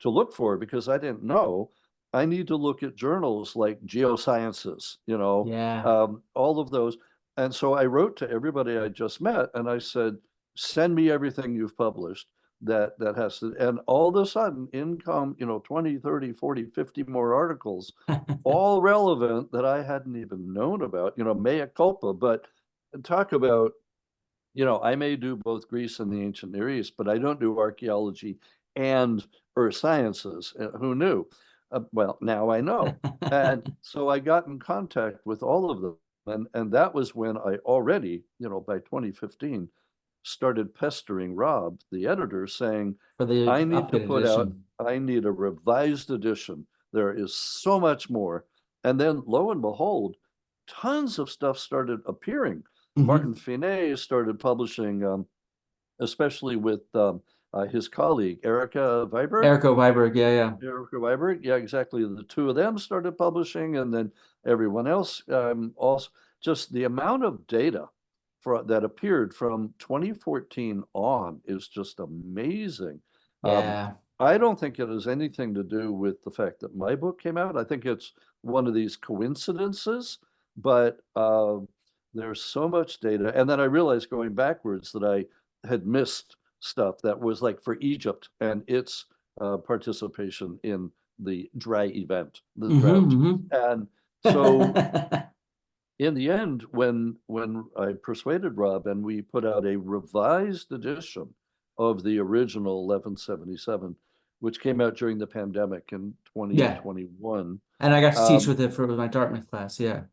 to look for because I didn't know. I need to look at journals like Geosciences, Yeah. all of those. And so I wrote to everybody I just met and I said, send me everything you've published that has to, and all of a sudden in come, 20, 30, 40, 50 more articles, all relevant that I hadn't even known about, mea culpa, but talk about, I may do both Greece and the ancient Near East, but I don't do archaeology and earth sciences. Who knew? Well, now I know. And so I got in contact with all of them. And that was when I already, by 2015, started pestering Rob, the editor, saying, For the I need to updated put out, edition. I need a revised edition. There is so much more. And then lo and behold, tons of stuff started appearing. Hmm. Martin Finet started publishing, especially with his colleague, Erico Viberg. Yeah, yeah. Erica Weiberg. Yeah, exactly. The two of them started publishing, and then everyone else also. just the amount of data that appeared from 2014 on is just amazing. Yeah. I don't think it has anything to do with the fact that my book came out. I think it's one of these coincidences, but there's so much data. And then I realized going backwards that I had missed stuff that was like for Egypt and its participation in the dry event, the drought. And so in the end, when I persuaded Rob and we put out a revised edition of the original 1177, which came out during the pandemic in Yeah. 2021. And I got to teach with it for my Dartmouth class. Yeah.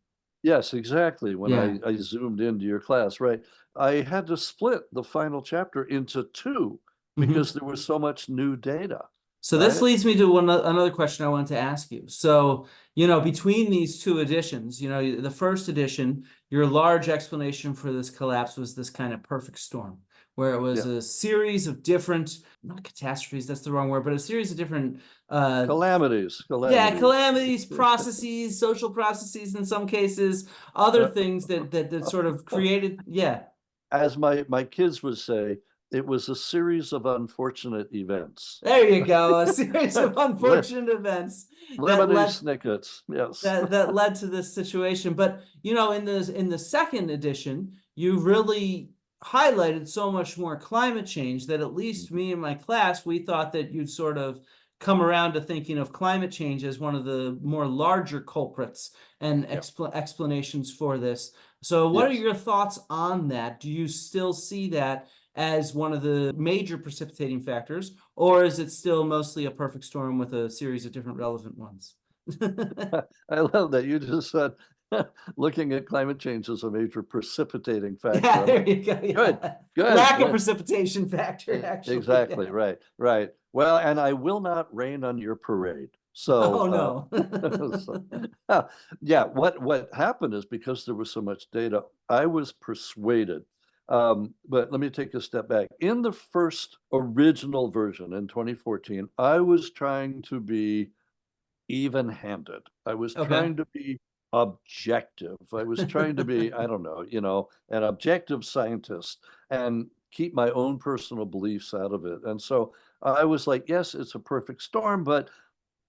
Yes, exactly. When Yeah. I zoomed into your class, right? I had to split the final chapter into two because there was so much new data, So this right? leads me to another question I wanted to ask you. So, between these two editions, the first edition, your large explanation for this collapse was this kind of perfect storm, where it was Yeah. a series of different, not catastrophes, that's the wrong word, but a series of different Calamities. calamities, processes, social processes in some cases, other Uh, things that sort of created, yeah. As my kids would say, it was a series of unfortunate events. There you go, a series of Le- unfortunate events that Lemony led snickets, yes. that led to this situation. But in the second edition, you really highlighted so much more climate change that at least me and my class, we thought that you'd sort of come around to thinking of climate change as one of the more larger culprits and Yeah. explanations for this. So what are Yes. your thoughts on that? Do you still see that as one of the major precipitating factors, or is it still mostly a perfect storm with a series of different relevant ones? I love that you just said looking at climate change as a major precipitating factor. Yeah, I'm there like, you go. good, Yeah. good, Lack of good. precipitation factor, actually. Exactly, Yeah. right, right. Well, and I will not rain on your parade. Oh So, no. so yeah, what happened is because there was so much data, I was persuaded. But let me take a step back. In the first original version in 2014, I was trying to be even-handed. I was Okay. trying to be objective. I was trying to be, I don't know, an objective scientist and keep my own personal beliefs out of it. And so I was like, yes, it's a perfect storm, but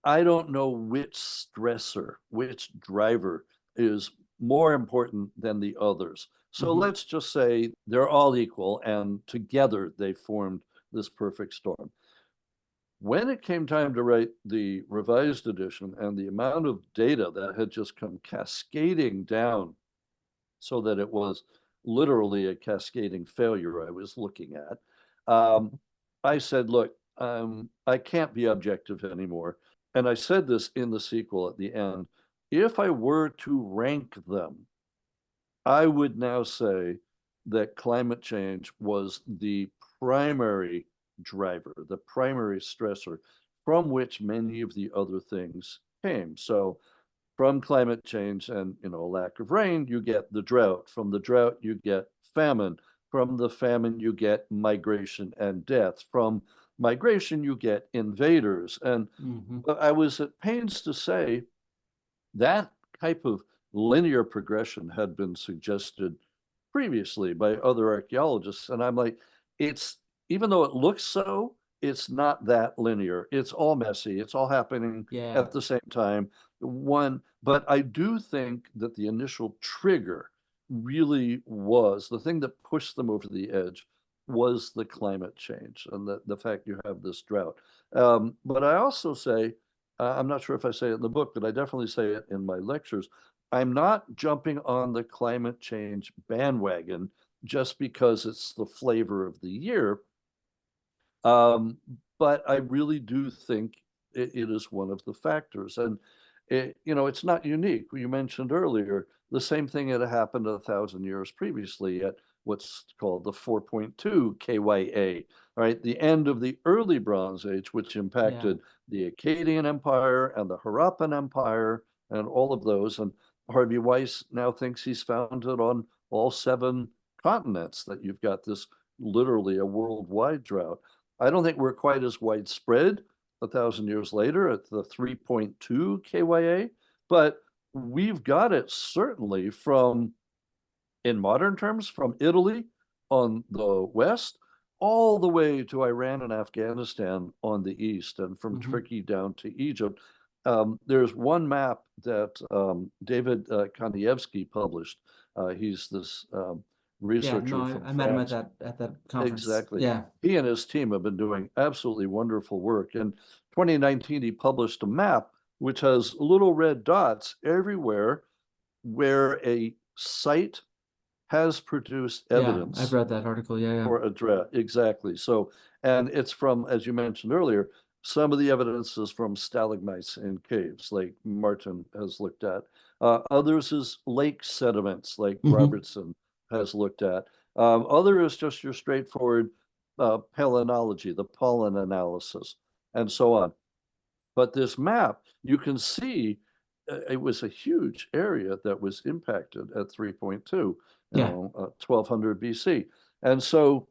I don't know which stressor, which driver is more important than the others. So let's just say they're all equal, and together they formed this perfect storm. When it came time to write the revised edition and the amount of data that had just come cascading down so that it was literally a cascading failure I was looking at, I said, look, I can't be objective anymore. And I said this in the sequel at the end. If I were to rank them, I would now say that climate change was the primary driver, the primary stressor from which many of the other things came. So from climate change and lack of rain, you get the drought. From the drought, you get famine. From the famine, you get migration and death. From migration, you get invaders. And I was at pains to say that type of linear progression had been suggested previously by other archaeologists. And I'm like, it's even though it looks so, it's not that linear. It's all messy. It's all happening Yeah. at the same time. But I do think that the initial trigger really was the thing that pushed them over the edge was the climate change and the fact you have this drought. But I also say, I'm not sure if I say it in the book, but I definitely say it in my lectures. I'm not jumping on the climate change bandwagon just because it's the flavor of the year. Um, but I really do think it is one of the factors. And it's not unique. You mentioned earlier the same thing had happened 1,000 years previously at what's called the 4.2 KYA, right? The end of the early Bronze Age, which Yeah. impacted the Akkadian Empire and the Harappan Empire and all of those. And Harvey Weiss now thinks he's found it on all 7 continents, that you've got this literally a worldwide drought. I don't think we're quite as widespread 1,000 years later at the 3.2 KYA, but we've got it certainly from in modern terms, from Italy on the west all the way to Iran and Afghanistan on the east, and from Turkey down to Egypt. There's one map that David Kanievsky published. He's this Yeah, researcher no, from I met him France. at that conference. Exactly. Yeah. He and his team have been doing absolutely wonderful work. In 2019, he published a map which has little red dots everywhere where a site has produced Yeah, I've evidence read that article. Yeah, yeah. for a draft. Exactly. So, and it's from, as you mentioned earlier, some of the evidence is from stalagmites in caves, like Martin has looked at. Others is lake sediments, like Robertson has looked at. Other is just your straightforward palynology, the pollen analysis, and so on. But this map, you can see it was a huge area that was impacted at 3.2, Yeah. 1200 BC. And so,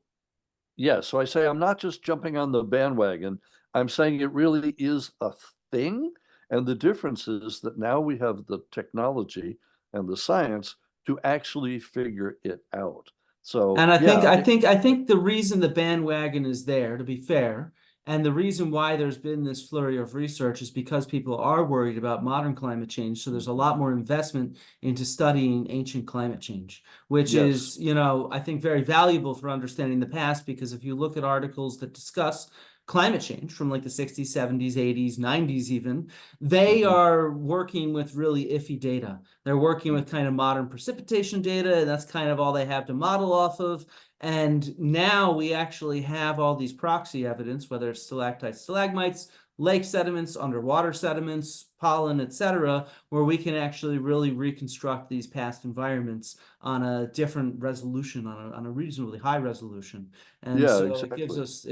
yeah, so I say I'm not just jumping on the bandwagon. I'm saying it really is a thing. And the difference is that now we have the technology and the science to actually figure it out. So, And yeah, I think the reason the bandwagon is there, to be fair, and the reason why there's been this flurry of research is because people are worried about modern climate change. So there's a lot more investment into studying ancient climate change, which yes. is, you know, I think very valuable for understanding the past, because if you look at articles that discuss climate change from like the 60s, 70s, 80s, 90s even, they are working with really iffy data. They're working with kind of modern precipitation data, and that's kind of all they have to model off of. And now we actually have all these proxy evidence, whether it's stalactites, stalagmites, lake sediments, underwater sediments, pollen, etc., where we can actually really reconstruct these past environments on a different resolution, on a reasonably high resolution. And Yeah, so exactly.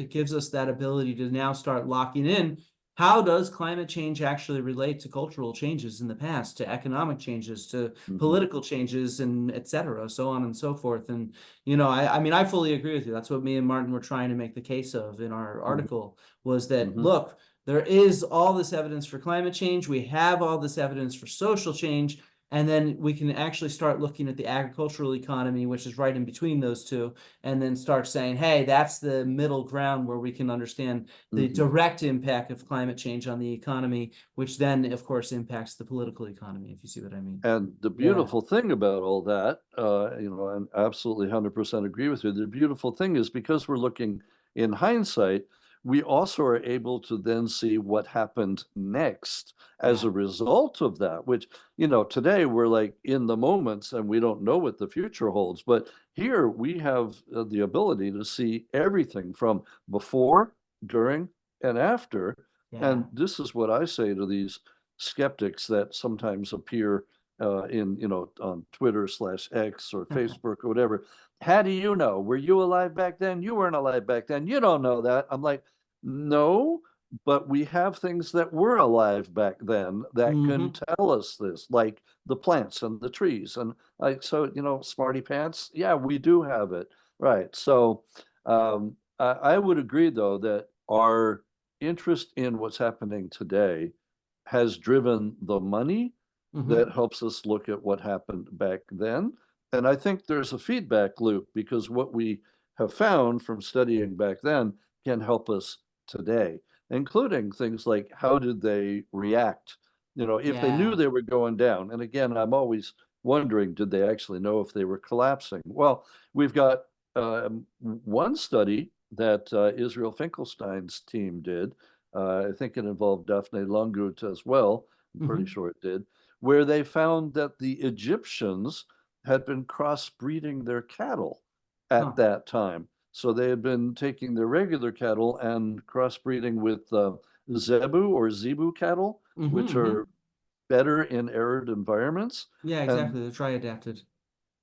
it gives us that ability to now start locking in how does climate change actually relate to cultural changes in the past, to economic changes, to political changes, and et cetera, so on and so forth. And, you know, I mean, I fully agree with you. That's what me and Martin were trying to make the case of in our article, was that, look, there is all this evidence for climate change. We have all this evidence for social change. And then we can actually start looking at the agricultural economy, which is right in between those two, and then start saying, hey, that's the middle ground where we can understand the direct impact of climate change on the economy, which then, of course, impacts the political economy, if you see what I mean. And the Yeah. beautiful thing about all that, and absolutely 100% agree with you. The beautiful thing is, because we're looking in hindsight, we also are able to then see what happened next as Yeah. a result of that, which, today we're like in the moments and we don't know what the future holds. But here we have the ability to see everything from before, during, and after. Yeah. And this is what I say to these skeptics that sometimes appear on Twitter/X or Facebook or whatever. How do you know? Were you alive back then? You weren't alive back then. You don't know that. I'm like, no, but we have things that were alive back then that can tell us this, like the plants and the trees. And like, so, smarty pants. Yeah, we do have it. Right. So I would agree, though, that our interest in what's happening today has driven the money that helps us look at what happened back then. And I think there's a feedback loop, because what we have found from studying back then can help us today, including things like how did they react? If they knew Yeah. they were going down. And again, I'm always wondering, did they actually know if they were collapsing? Well, we've got one study that Israel Finkelstein's team did. I think it involved Daphne Lungut as well. I'm pretty sure it did, where they found that the Egyptians had been crossbreeding their cattle at that time. So they had been taking their regular cattle and crossbreeding with Zebu or Zebu cattle, which are better in arid environments. Yeah, And exactly. They're tri-adapted.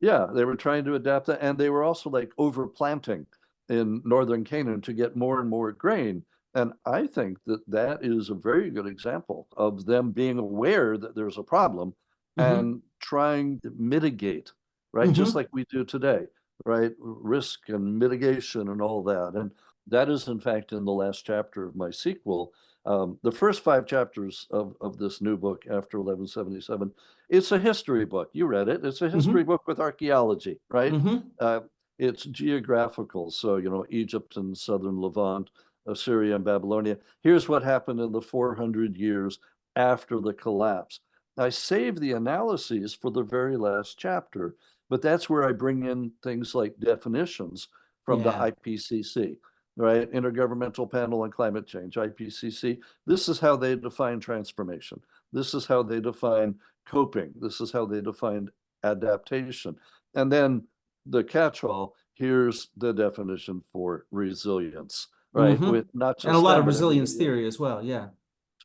yeah, they were trying to adapt that. And they were also like overplanting in northern Canaan to get more and more grain. And I think that that is a very good example of them being aware that there's a problem and trying to mitigate, right? Just like we do today, right? Risk and mitigation and all that. And That is, in fact, in the last chapter of my sequel. The first 5 chapters of this new book after 1177, it's a history book. You read it. It's a history book with archaeology, right? Mm-hmm. It's geographical. So, Egypt and southern Levant, Assyria and Babylonia. Here's what happened in the 400 years after the collapse. I save the analyses for the very last chapter, but that's where I bring in things like definitions from the Yeah. IPCC, right? Intergovernmental Panel on Climate Change, IPCC. This is how they define transformation. This is how they define coping. This is how they define adaptation. And then the catch-all, here's the definition for resilience, right? Mm-hmm. With not And a just lot them, of but resilience everybody else. theory as well. Yeah.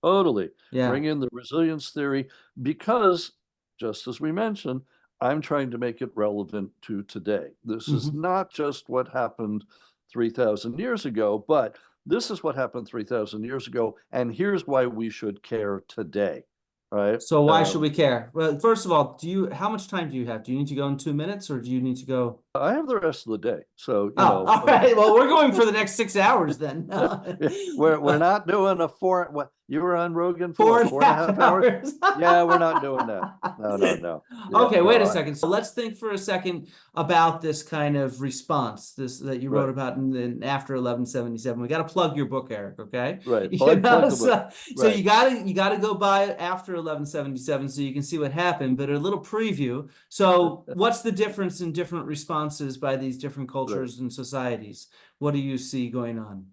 Totally. Yeah. Bring in the resilience theory because, just as we mentioned, I'm trying to make it relevant to today. This is Mm-hmm. not just what happened 3,000 years ago, but this is what happened 3,000 years ago. And here's why we should care today, right? So why should we care? Well, first of all, how much time do you have? Do you need to go in 2 minutes or do you need to go? I have the rest of the day. So, Oh, all right. Well, we're going for the next 6 hours then. we're not doing a four. What you were on Rogan for Four what, and a four and a half half hours? hours. Yeah, we're not doing that. No, no, no. Yeah, Okay, wait a no. second. So let's think for a second about this kind of response, this that you wrote Right, about in after 1177. We got to plug your book, Eric, okay? right. You know, Plug the book. so Right, you gotta go buy it after 1177 so you can see what happened, but a little preview. So what's the difference in different responses by these different right. cultures and societies? What do you see going on?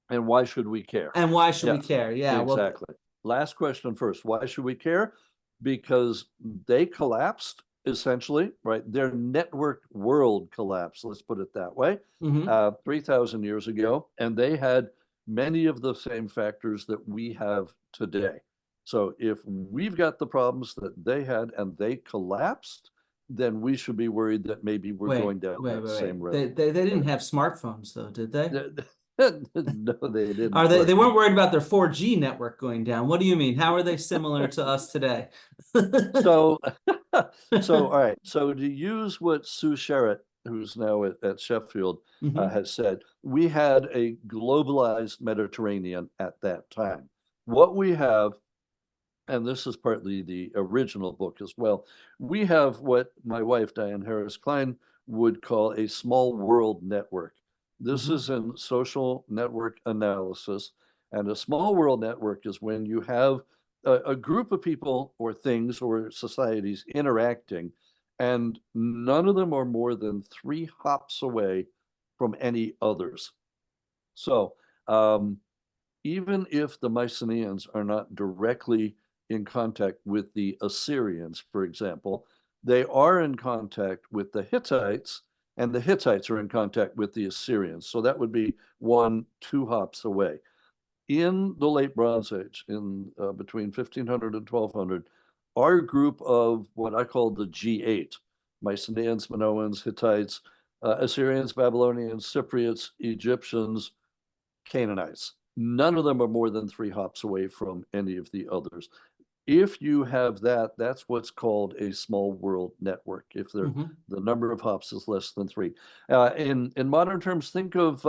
And why should we care? And why should Yeah, we care? Yeah, well, exactly. Last question first. Why should we care? Because they collapsed essentially, right? Their network world collapsed, let's put it that way, mhm. 3,000 years ago. And they had many of the same factors that we have today. So if we've got the problems that they had and they collapsed, then we should be worried that maybe we're Wait, going down wait, that wait, same wait. road. They didn't Right? have smartphones though, did they? No, they Are didn't they work. weren't worried about their 4G network going down. What do you mean? How are they similar to us today? So, all right. So to use what Sue Sherritt, who's now at Sheffield, Mhm. has said, we had a globalized Mediterranean at that time. What we have, and this is partly the original book as well, we have what my wife, Diane Harris Klein, would call a small world network. This Mhm. is in social network analysis. And a small world network is when you have a group of people or things or societies interacting, and none of them are more than 3 hops away from any others. So, even if the Mycenaeans are not directly in contact with the Assyrians, for example, they are in contact with the Hittites, and the Hittites are in contact with the Assyrians. So that would be 1, 2 hops away. In the late Bronze Age, in between 1500 and 1200, our group of what I call the G8, Mycenaeans, Minoans, Hittites, Assyrians, Babylonians, Cypriots, Egyptians, Canaanites. None of them are more than 3 hops away from any of the others. If you have that, that's what's called a small world network. If the Mhm. number of hops is less than 3. In modern terms, think of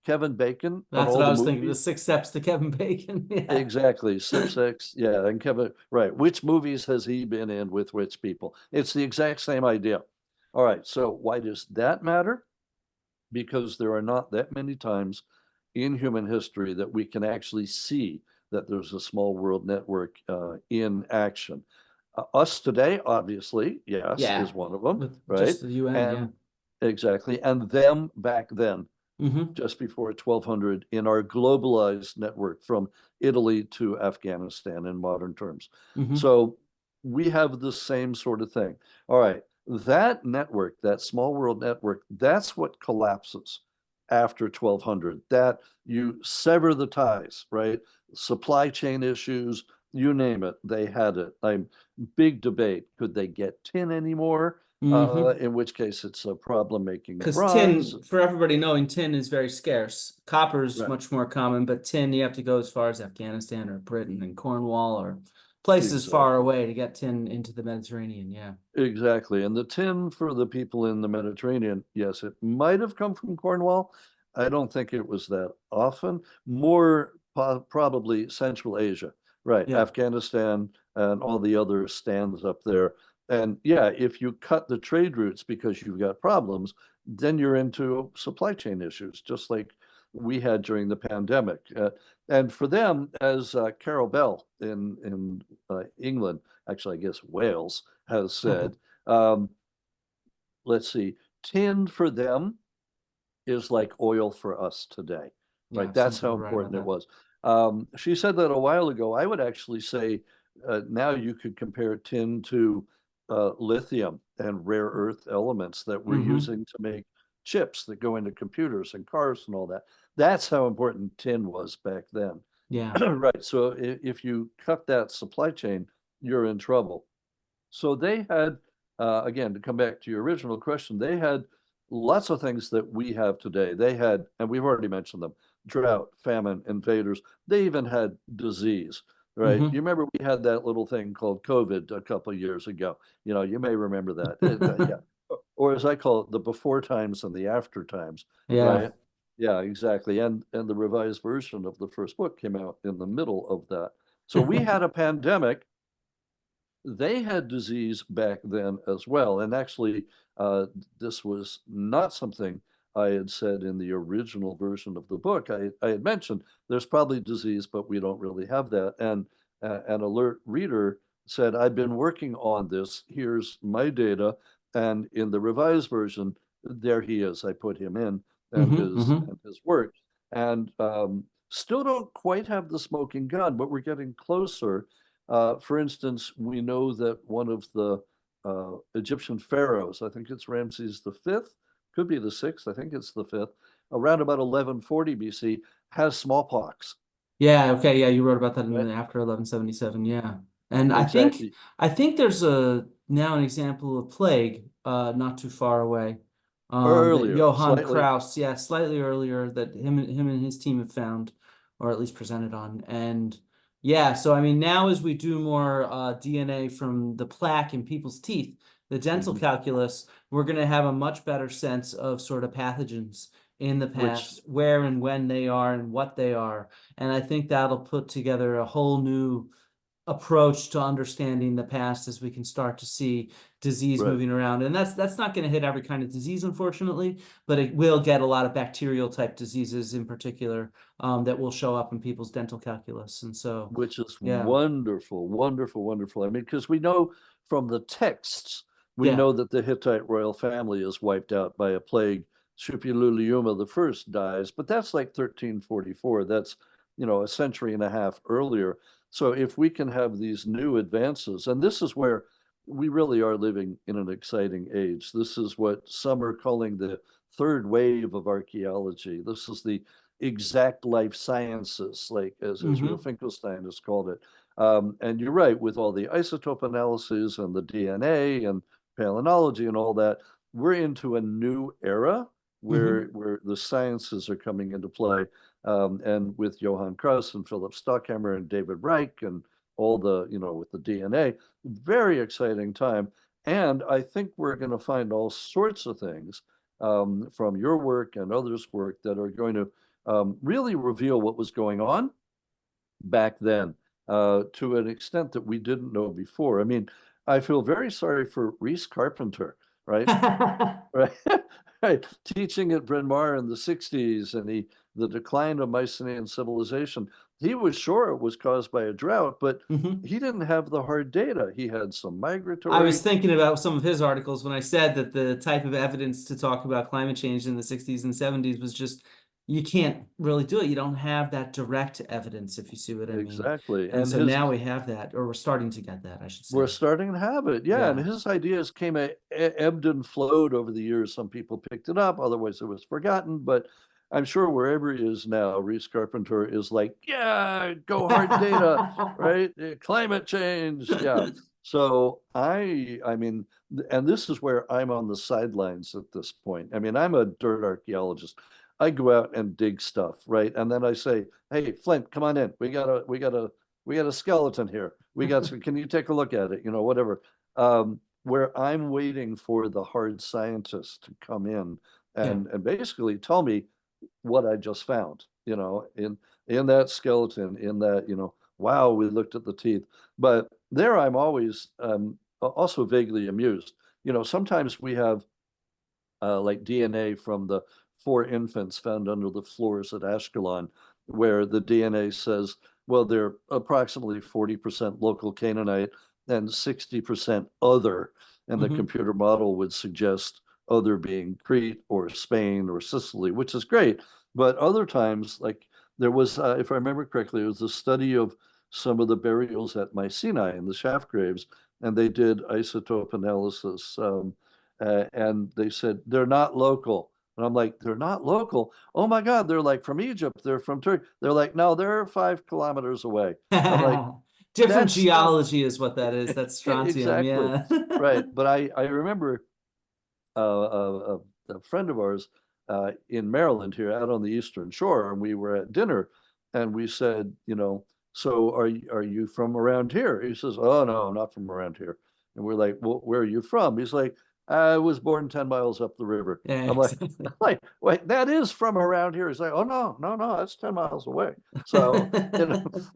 Kevin Bacon on That's all what I the was thinking. The movies. 6 steps to Kevin Bacon. Yeah. Exactly, Six, yeah, and Kevin, right. Which movies has he been in with which people? It's the exact same idea. All right, so why does that matter? Because there are not that many times in human history that we can actually see that there's a small world network in action. Us today, obviously, yes, Yeah. is one of them, With right? just the UN, yeah. And exactly, and them back then, Hmm. just before 1200, in our globalized network from Italy to Afghanistan in modern terms. Hmm. So we have the same sort of thing. All right, that network, that small world network, that's what collapses after 1200. That you sever the ties, right? Supply chain issues, you name it, they had it. Big debate. Could they get tin anymore? Hmm. In which case it's a problem making Because bronze. tin, for everybody knowing, tin is very scarce. Copper's Right. much more common, but tin, you have to go as far as Afghanistan or Britain and Cornwall or places far Exactly. away to get tin into the Mediterranean. Yeah. Exactly. And the tin for the people in the Mediterranean, yes, it might have come from Cornwall, I don't think it was that often. More probably Central Asia, right? Yeah. Afghanistan and all the other stands up there. And yeah, if you cut the trade routes because you've got problems, then you're into supply chain issues, just like we had during the pandemic. And for them, as Carol Bell in England, actually, I guess Wales, has said, um, let's see, tin for them is like oil for us today, Yeah, right? That's seems like how you're right about important it that. was. She said that a while ago. I would actually say now you could compare tin to lithium and rare earth elements that we're Hmm. using to make chips that go into computers and cars and all that. That's how important tin was back then. Yeah. Right. So if you cut that supply chain, you're in trouble. So they had, again, to come back to your original question, they had lots of things that we have today. They had, and we've already mentioned them, drought, famine, invaders. They even had disease, right? You Hmm. remember we had that little thing called COVID a couple of years ago. You may remember that. Yeah. Or as I call it, the before times and the after times, Yeah. right? Yeah, exactly. And the revised version of the first book came out in the middle of that. So we had a pandemic. They had disease back then as well. And actually, this was not something I had said in the original version of the book. I had mentioned there's probably disease, but we don't really have that. And an alert reader said, I've been working on this. Here's my data. And in the revised version, there he is. I put him in Hmm. and his work. And still don't quite have the smoking gun, but we're getting closer. For instance, we know that one of the Egyptian pharaohs, I think it's Ramses the fifth, could be the sixth, I think it's the fifth, around about 1140 BC, has smallpox, Yeah, okay, yeah, you wrote about that in right? the after 1177, yeah. And Exactly. I think there's a now an example of plague not too far away. That Earlier, Johann slightly, Kraus, yeah, slightly earlier that him and his team have found or at least presented on. And yeah, so I mean now as we do more DNA from the plaque in people's teeth, the dental mhm, calculus, we're going to have a much better sense of sort of pathogens in the which, past, where and when they are and what they are. And I think that'll put together a whole new approach to understanding the past as we can start to see disease right, moving around. And that's not going to hit every kind of disease, unfortunately, but it will get a lot of bacterial type diseases in particular that will show up in people's dental calculus. And so, which is yeah, wonderful, wonderful, wonderful. I mean, because we know from the texts, we yeah. know that the Hittite royal family is wiped out by a plague. Shuppiluliuma the first dies, but that's like 1344. That's, a century and a half earlier. So if we can have these new advances, and this is where we really are living in an exciting age. This is what some are calling the third wave of archaeology. This is the exact life sciences, like as Israel Hmm. Finkelstein has called it. And you're right, with all the isotope analysis and the DNA and palynology and all that, we're into a new era where Hmm. the sciences are coming into play. And with Johann Krauss and Philip Stockhammer and David Reich and all the, with the DNA, very exciting time. And I think we're going to find all sorts of things from your work and others' work that are going to really reveal what was going on back then to an extent that we didn't know before. I mean, I feel very sorry for Reese Carpenter, right? Right. Right. Teaching at Bryn Mawr in the 60s and the decline of Mycenaean civilization. He was sure it was caused by a drought, but Hmm. he didn't have the hard data. He had some I was migratory. thinking about some of his articles when I said that the type of evidence to talk about climate change in the 60s and 70s was just, you can't really do it. You don't have that direct evidence, if you see what I mean. Exactly. And And so his now we have that, or we're starting to get that, I should We're say. starting to have it. Yeah. And Yeah. his ideas came ebbed and flowed over the years. Some people picked it up, otherwise it was forgotten. But I'm sure wherever he is now, Reese Carpenter is like, yeah, go hard data, right? Climate change. Yeah. So I mean, and this is where I'm on the sidelines at this point. I mean, I'm a dirt archaeologist. I go out and dig stuff, right? And then I say, hey, Flint, come on in. We got a skeleton here. Can you take a look at it? Whatever. Where I'm waiting for the hard scientists to come in Yeah. and basically tell me what I just found, in that skeleton, in that, wow, we looked at the teeth. But there I'm always also vaguely amused. Sometimes we have like DNA from the 4 infants found under the floors at Ashkelon, where the DNA says, well, they're approximately 40% local Canaanite and 60% other. And the Hmm. computer model would suggest other being Crete or Spain or Sicily, which is great. But other times, like there was, if I remember correctly, it was a study of some of the burials at Mycenae in the shaft graves, and they did isotope analysis. And they said, they're not local. And I'm like, they're not local. Oh my God, they're like from Egypt. They're from Turkey. They're like, no, they're 5 kilometers away. I'm like, Different that's still geology is what that is. That's strontium. exactly Yeah. right. But I remember a friend of ours in Maryland here out on the Eastern Shore, and we were at dinner, and we said, so are you from around here? He says, oh no, I'm not from around here. And we're like, well, where are you from? He's like, I was born 10 miles up the river. Yeah, I'm like, exactly. wait, that is from around here. He's like, oh no, no, no, that's 10 miles away. So,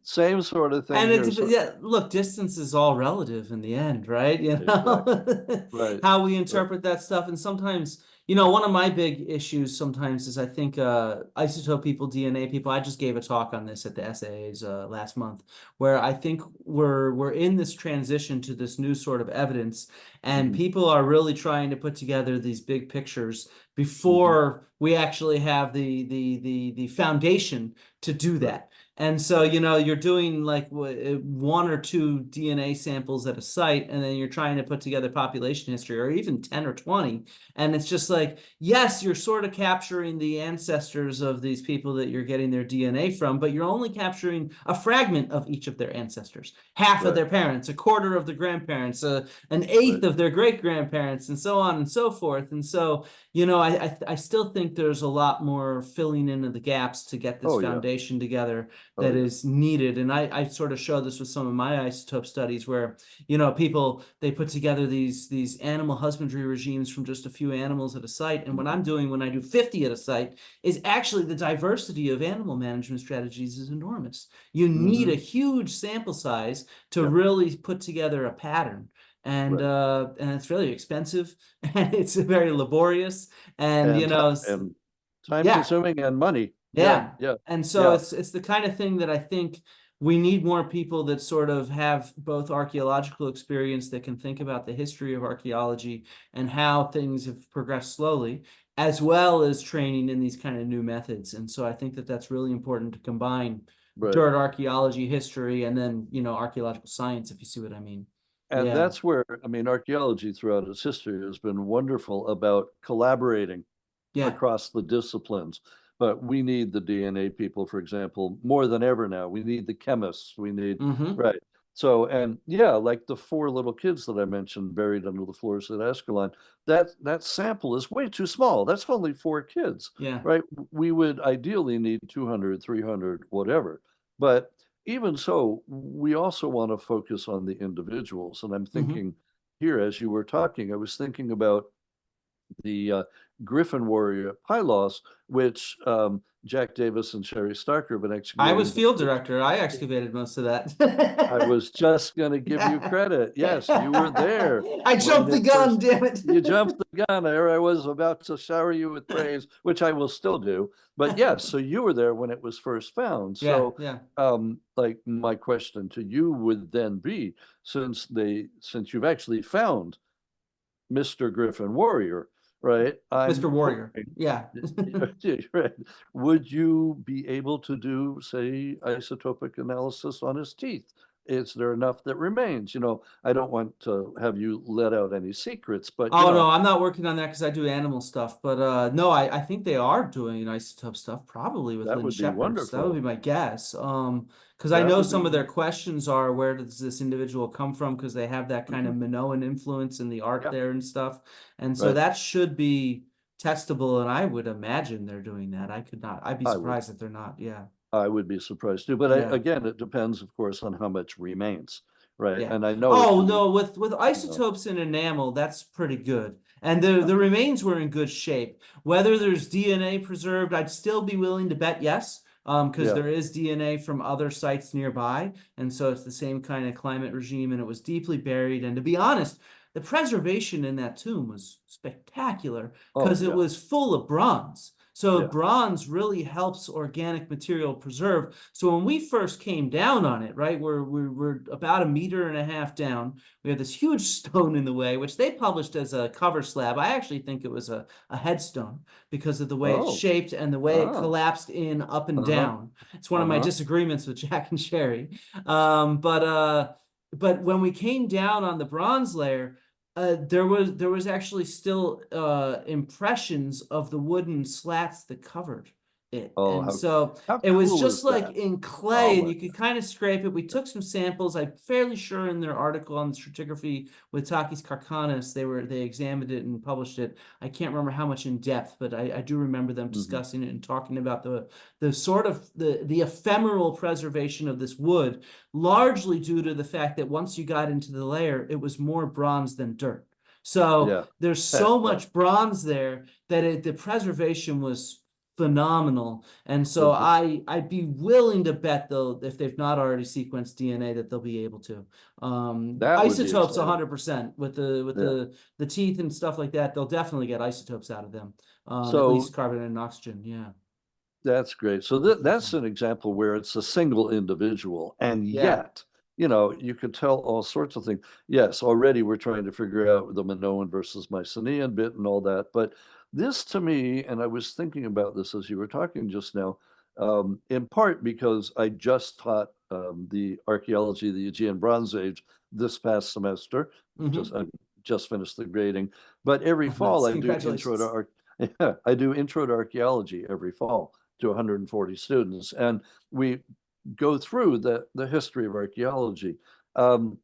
same sort of thing And here. So yeah, look, distance is all relative in the end, right? exactly. Right. How we Right. interpret that stuff. And sometimes, one of my big issues sometimes is I think isotope people, DNA people, I just gave a talk on this at the SAAs last month, where I think we're in this transition to this new sort of evidence, and Mhm. people are really trying to put together these big pictures Mhm. before we actually have the foundation to do Right. that. And so, Right. you're doing like one or two DNA samples at a site, and then you're trying to put together population history, or even 10 or 20. And it's just like, yes, you're sort of capturing the ancestors of these people that you're getting their DNA from, but you're only capturing a fragment of each of their ancestors, half of Right. their parents, a quarter of the grandparents, an eighth Right. of their great grandparents, and so on and so forth. And so, I still think there's a lot more filling in of the gaps to get this Oh yeah. foundation together Oh that yeah. is needed. And I sort of show this with some of my isotope studies where, people, they put together these animal husbandry regimes from just a few animals at a site. And what Mhm. I'm doing when I do 50 at a site is actually the diversity of animal management strategies is enormous. You need a Mhm. huge sample size to Yeah. really put together a pattern. Right. And it's really expensive and it's very laborious and And and time yeah. consuming and money. Yeah. Yeah. Yeah. And so Yeah. it's the kind of thing that I think we need more people that sort of have both archaeological experience that can think about the history of archaeology and how things have progressed slowly, as well as training in these kind of new methods. And so I think that that's really important to combine Right. dirt archaeology, history, and then, archaeological science, if you see what I mean. And Yeah. that's where, I mean, archaeology throughout its history has been wonderful about collaborating Yeah. across the disciplines. But we need the DNA people, for example, more than ever now. We need the chemists. We need, Mm-hmm. right. So, and yeah, like the 4 little kids that I mentioned buried under the floors at Escalon, that sample is way too small. That's only 4 kids, Yeah. right? We would ideally need 200, 300, whatever. But even so, we also want to focus on the individuals. And I'm Mm-hmm. thinking here, as you were talking, I was thinking about the Griffin warrior at Pylos, which Jack Davis and Sherry Starker have been I was excavating. field director. I excavated most of I that. was just going to give you credit. Yes, you were there I when jumped the it gun, first. damn it. You jumped the gun. There I was about to shower you with praise, which I will still do. But yes, so you were there when it was first found. Yeah, So, yeah. like my question to you would then be, since you've actually found Mr. Griffin Warrior, right? Mr. I'm Warrior. hoping, Yeah. right? Would you be able to do, say, isotopic analysis on his teeth? Is there enough that remains? I don't want to have you let out any secrets, but Oh no, I'm not working on that because I do animal stuff. But no, I think they are doing isotope stuff, probably with that Lynn would be Shepherd's. That would be wonderful. my guess. Because I That know would be some of their wonderful. questions are where does this individual come from? Because they have that kind of Mhm. Minoan influence in the art Yeah, there and stuff. And so right. that should be testable, and I would imagine they're doing that. I could not. I'd be I would. surprised if they're not. Yeah. I would be surprised too. But Yeah. again, it depends, of course, on how much remains, right? Yeah. And I know it Oh can be, no, with you know, isotopes in enamel, that's pretty good. And the remains were in good shape. Whether there's DNA preserved, I'd still be willing to bet yes, because Yeah. there is DNA from other sites nearby, and so it's the same kind of climate regime, and it was deeply buried. And to be honest, the preservation in that tomb was spectacular Oh because it yeah. was full of bronze. So Yeah. bronze really helps organic material preserve. So when we first came down on it, right, we're about a meter and a half down. We have this huge stone in the way, which they published as a cover slab. I actually think it was a headstone because of the way it's Oh. shaped and the way it Ah. collapsed in up and Uh-huh. down. It's one of my Uh-huh. disagreements with Jack and Sherry. But when we came down on the bronze layer, there was actually still impressions of the wooden slats that covered it. Oh, And so how it was cool just is like that? in Oh clay, and my you could kind of scrape it. We took some samples. I'm fairly sure in their article on the stratigraphy with Takis Karkanis, they examined it and published it. I can't remember how much in depth, but I do remember them Mhm. discussing it and talking about the sort of the ephemeral preservation of this wood, largely due to the fact that once you got into the layer, it was more bronze than dirt. So Yeah. there's so much bronze there that the preservation was phenomenal. And so The I'd be willing to bet, though, if they've not already sequenced DNA, that they'll be able to. that would be Isotopes exciting. 100% with the teeth and stuff like that. They'll definitely get isotopes out of them. At So least carbon and oxygen. Yeah. that's great. So that's an example where it's a single individual, and Yeah. yet, you could tell all sorts of things. Yes, already we're trying to figure out the Minoan versus Mycenaean bit and all that. But this to me, and I was thinking about this as you were talking just now, in part because I just taught the archaeology of the Aegean Bronze Age this past semester. Hmm. I just finished the grading, but every fall Nice. I do intro to Congratulations. yeah, I do intro to archaeology every fall to 140 students, and we go through the history of archaeology. Um,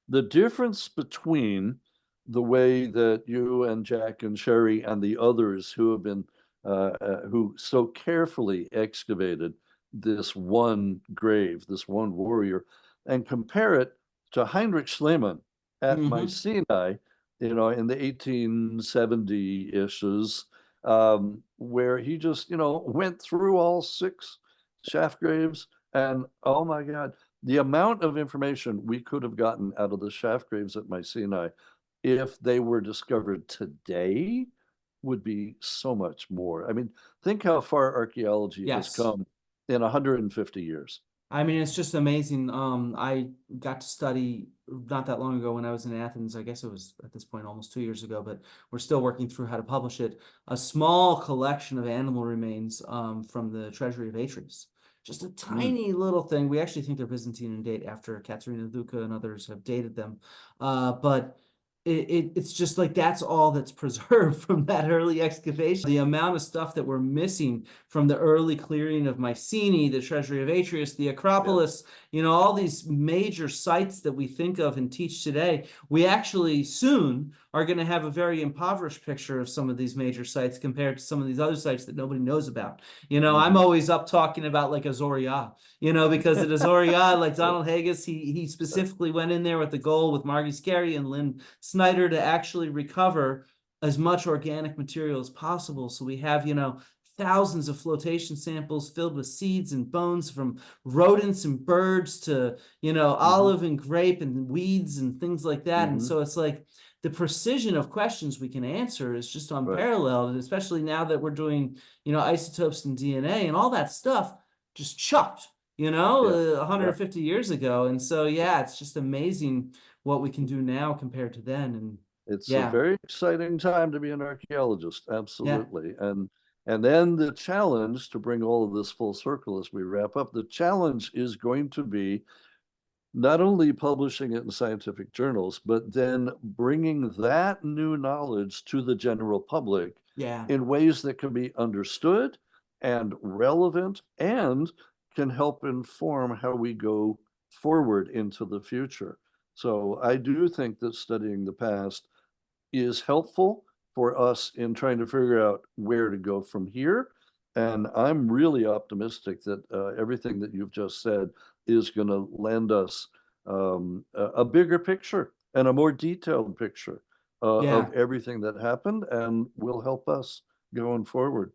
the difference between the way that you and Jack and Sherry and the others who have been who so carefully excavated this one grave, this one warrior, and compare it to Heinrich Schliemann at Hmm. Mycenae, in the 1870-ishes, where he just, went through all six shaft graves, and oh my God, the amount of information we could have gotten out of the shaft graves at Mycenae if they were discovered today would be so much more. I mean, think how far archaeology has Yes. come in 150 years. I mean, it's just amazing. I got to study not that long ago when I was in Athens. I guess it was at this point almost 2 years ago, but we're still working through how to publish it. A small collection of animal remains from the treasury of Atreus. Just a Mm, tiny little thing. We actually think they're Byzantine in date after Katerina Duca and others have dated them. But it's just like that's all that's preserved from that early excavation. The amount of stuff that we're missing from the early clearing of Mycenae, the treasury of Atreus, the yeah. Acropolis, all these major sites that we think of and teach today, we actually soon are going to have a very impoverished picture of some of these major sites compared to some of these other sites that nobody knows about. I'm Mhm. always up talking about like Azoria, because at Azoria, like Donald Haggis, he specifically went in there with the goal with Margie Scarry and Lynn Snyder to actually recover as much organic material as possible. So we have, thousands of flotation samples filled with seeds and bones from rodents and birds to, Mhm. olive and grape and weeds and things like that. And Mhm. so it's like the precision of questions we can answer is just Right. unparalleled, and especially now that we're doing, isotopes and DNA and all that stuff just chucked, Yeah. Yeah. 150 years ago. And so, yeah, it's just amazing what we can do now compared to then. And It's a yeah, very exciting time to be an archaeologist, yeah, absolutely. And then the challenge to bring all of this full circle as we wrap up, the challenge is going to be not only publishing it in scientific journals, but then bringing that new knowledge to the general public yeah. in ways that can be understood and relevant and can help inform how we go forward into the future. So I do think that studying the past is helpful for us in trying to figure out where to go from here. And I'm really optimistic that everything that you've just said is going to lend us a bigger picture and a more detailed picture Yeah. of everything that happened and will help us going forward.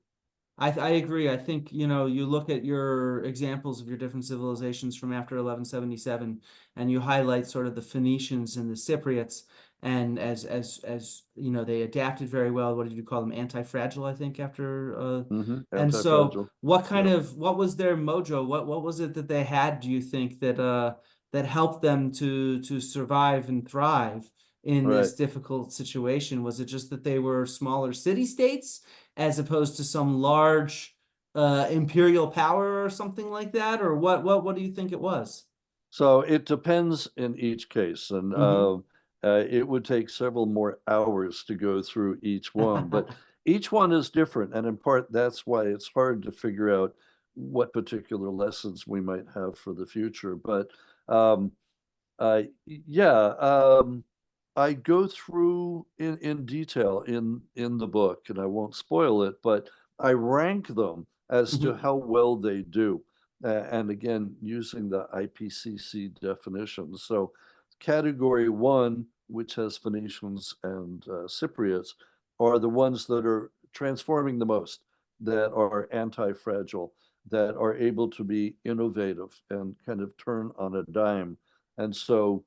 I agree. I think, you look at your examples of your different civilizations from after 1177, and you highlight sort of the Phoenicians and the Cypriots, and they adapted very well. What did you call them? Anti-fragile, I think, after and so Anti-fragile. what Yeah. what was their mojo? What was it that they had, do you think, that helped them to survive and thrive in Right. this difficult situation? Was it just that they were smaller city states, as opposed to some large imperial power or something like that? Or what do you think it was? So it depends in each case, and Mm-hmm. it would take several more hours to go through each one. But each one is different, and in part that's why it's hard to figure out what particular lessons we might have for the future. But um, yeah, I go through in detail in the book, and I won't spoil it, but I rank them as to Mm-hmm. how well they do. And again, using the IPCC definitions. So category one, which has Phoenicians and Cypriots, are the ones that are transforming the most, that are anti-fragile, that are able to be innovative and kind of turn on a dime. And so,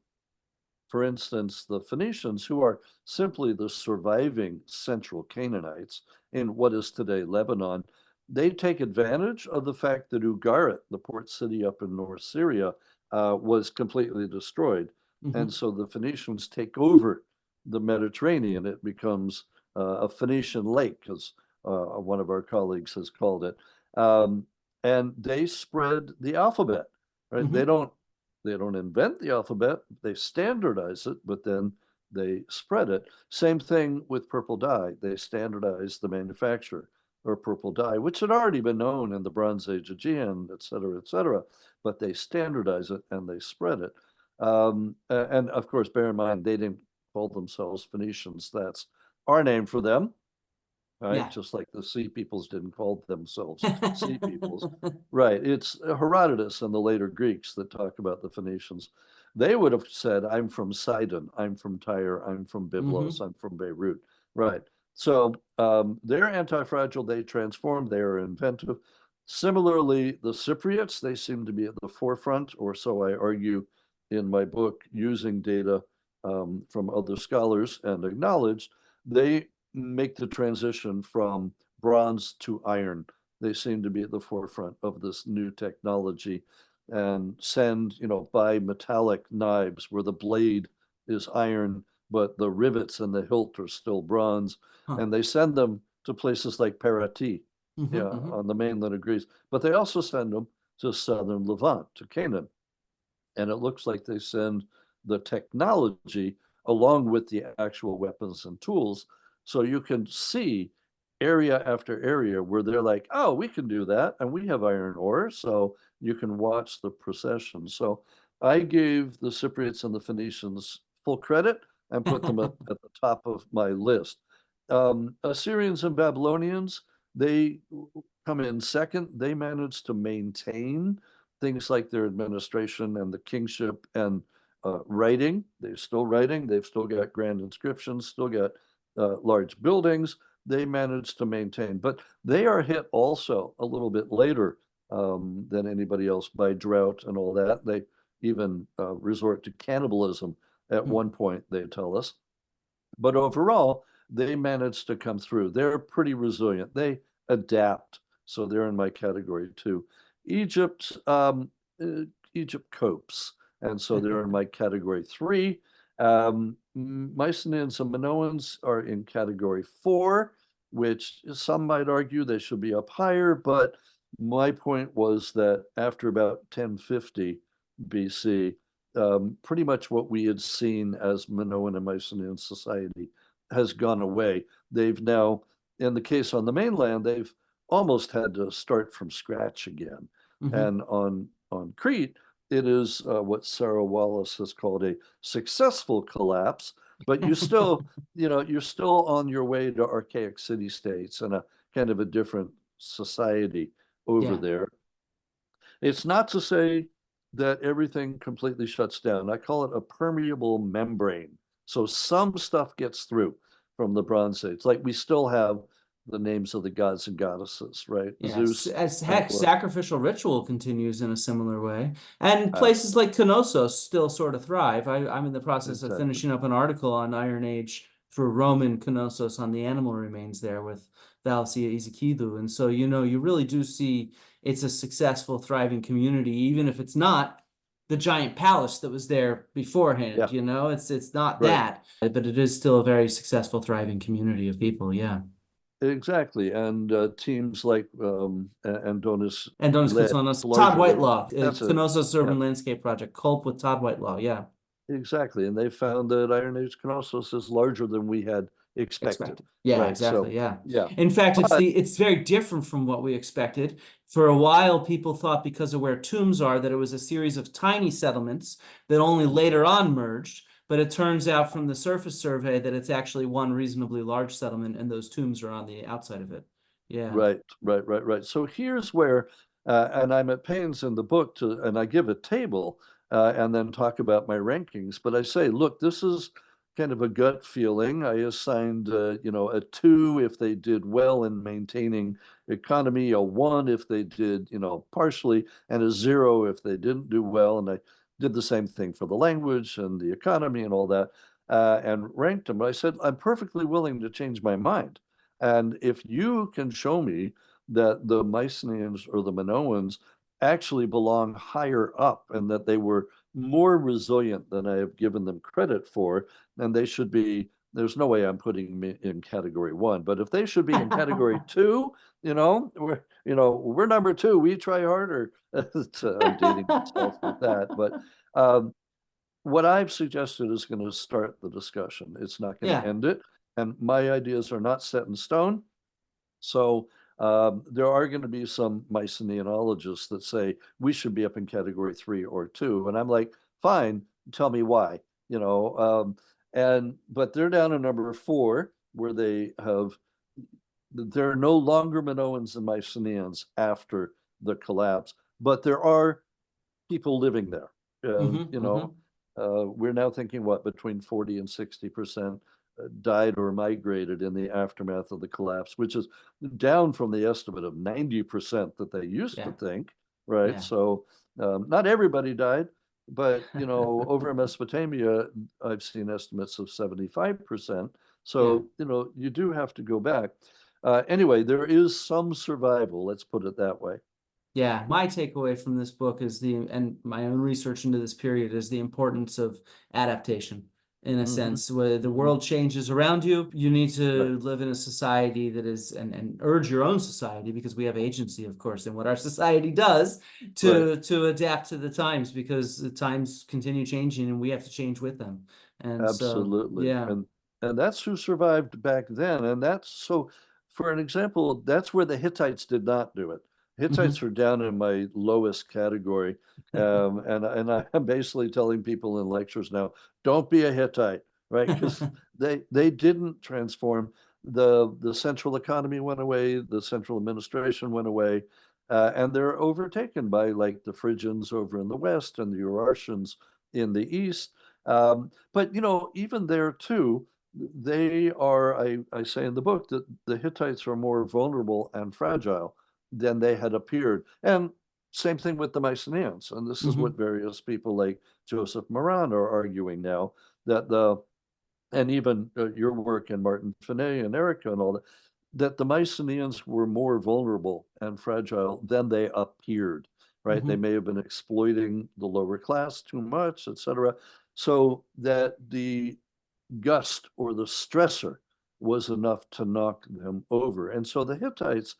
for instance, the Phoenicians, who are simply the surviving central Canaanites in what is today Lebanon, they take advantage of the fact that Ugarit, the port city up in North Syria, was completely destroyed. Mm-hmm. And so the Phoenicians take over the Mediterranean. It becomes a Phoenician lake, as one of our colleagues has called it. Um, and they spread the alphabet, right? Mm-hmm. They don't invent the alphabet, they standardize it, but then they spread it. Same thing with purple dye. They standardized the manufacture of purple dye, which had already been known in the Bronze Age Aegean, et cetera, but they standardize it and they spread it. And of course, bear in mind, they didn't call themselves Phoenicians. That's our name for them, right? Yeah. Just like the Sea Peoples didn't call themselves Sea Peoples. Right. It's Herodotus and the later Greeks that talk about the Phoenicians. They would have said, I'm from Sidon, I'm from Tyre, I'm from Byblos, Mm-hmm. I'm from Beirut. Right. So they're anti-fragile, they transform, they are inventive. Similarly, the Cypriots, they seem to be at the forefront, or so I argue in my book, using data from other scholars and acknowledged. They make the transition from bronze to iron. They seem to be at the forefront of this new technology and send, bimetallic knives where the blade is iron, but the rivets and the hilt are still bronze. Huh. And they send them to places like Paraty, Mm-hmm. yeah, Mm-hmm. on the mainland of Greece. But they also send them to southern Levant, to Canaan. And it looks like they send the technology along with the actual weapons and tools. So you can see area after area where they're like, oh, we can do that. And we have iron ore. So you can watch the procession. So I gave the Cypriots and the Phoenicians full credit and put them at the top of my list. Assyrians and Babylonians, they come in second. They managed to maintain things like their administration and the kingship and writing. They're still writing. They've still got grand inscriptions, still got large buildings. They managed to maintain, but they are hit also a little bit later than anybody else by drought and all that. They even resort to cannibalism at one point, they tell us. But overall, they managed to come through. They're pretty resilient. They adapt. So they're in my category too. Egypt, Egypt copes. And so they're in my category three. Mycenaeans and Minoans are in category four, which some might argue they should be up higher. But my point was that after about 1050 BC, pretty much what we had seen as Minoan and Mycenaean society has gone away. They've now, in the case on the mainland, they've almost had to start from scratch again. Mm-hmm. And on Crete, it is what Sarah Wallace has called a successful collapse, but you still, you're still on your way to archaic city states and a kind of a different society over Yeah. there. It's not to say that everything completely shuts down. I call it a permeable membrane So some stuff gets through from the Bronze Age. Like we still have the names of the gods and goddesses, right? Yes, Zeus, as heck, Emperor. sacrificial ritual continues in a similar way. And Uh, places like Knossos still sort of thrive. I'm in the process of exactly. finishing up an article on Iron Age for Roman Knossos on the animal remains there with Valsia Ezekielu. And so, you really do see it's a successful, thriving community, even if it's not the giant palace that was there beforehand, Yeah, it's not right. that, but it is still a very successful, thriving community of people. Yeah. Exactly. And teams like Andonis And Donis led Koutsounas, Todd larger than Whitelaw, that's it. Knossos Yeah, Urban Landscape Project, Culp with Todd Whitelaw. Yeah, exactly. And they found that Iron Age Knossos is larger than we had expected. expected. Yeah, Right. So exactly. Yeah. yeah. In fact, But it's very different from what we expected. For a while, people thought because of where tombs are that it was a series of tiny settlements that only later on merged. But it turns out from the surface survey that it's actually one reasonably large settlement, and those tombs are on the outside of it. Yeah. right. So here's where, and I'm at pains in the book to, and I give a table and then talk about my rankings. But I say, look, this is kind of a gut feeling. I assigned, a 2 if they did well in maintaining economy, a 1 if they did, partially, and a 0 if they didn't do well. And I did the same thing for the language and the economy and all that, and ranked them. But I said, I'm perfectly willing to change my mind. And if you can show me that the Mycenaeans or the Minoans actually belong higher up and that they were more resilient than I have given them credit for, then they should be. There's no way I'm putting me in category 1, but if they should be in category 2, we're number 2. We try harder. I'm dating myself with that, but um, what I've suggested is going to start the discussion. It's not going to Yeah. end it. And my ideas are not set in stone. So there are going to be some Mycenaeanologists that say we should be up in category 3 or 2. And I'm like, fine, tell me why. But they're down in number 4, where they're no longer Minoans and Mycenaeans after the collapse, but there are people living there. Mm-hmm. Mm-hmm. We're now thinking what between 40 and 60% died or migrated in the aftermath of the collapse, which is down from the estimate of 90% that they used to Yeah. think, right? Yeah. So not everybody died, but over in Mesopotamia, I've seen estimates of 75%. Yeah. So you do have to go back. Anyway, there is some survival, let's put it that way. Yeah, my takeaway from this book and my own research into this period is the importance of adaptation in a Mm-hmm. sense. Where the Mm-hmm. world changes around you, you need Right. to live in a society that is, and urge your own society, because we have agency, of course, in what our society does Right. to adapt to the times, because the times continue changing and we have to change with them. And so, Absolutely. yeah. And that's who survived back then. And that's so for an example, that's where the Hittites did not do it. Hittites Hmm. are down in my lowest category. And I'm basically telling people in lectures now, don't be a Hittite, right? Because they didn't transform. The central economy went away, the central administration went away, and they're overtaken by like the Phrygians over in the west and the Urartians in the east. But even there too, they are, I say in the book that the Hittites are more vulnerable and fragile than they had appeared. And same thing with the Mycenaeans. And this is what Hmm. various people like Joseph Moran are arguing now, that and even your work and Martin Finney and Erica and all that the Mycenaeans were more vulnerable and fragile than they appeared, right? They Hmm. may have been exploiting the lower class too much, etc. So that the gust or the stressor was enough to knock them over. And so the Hittites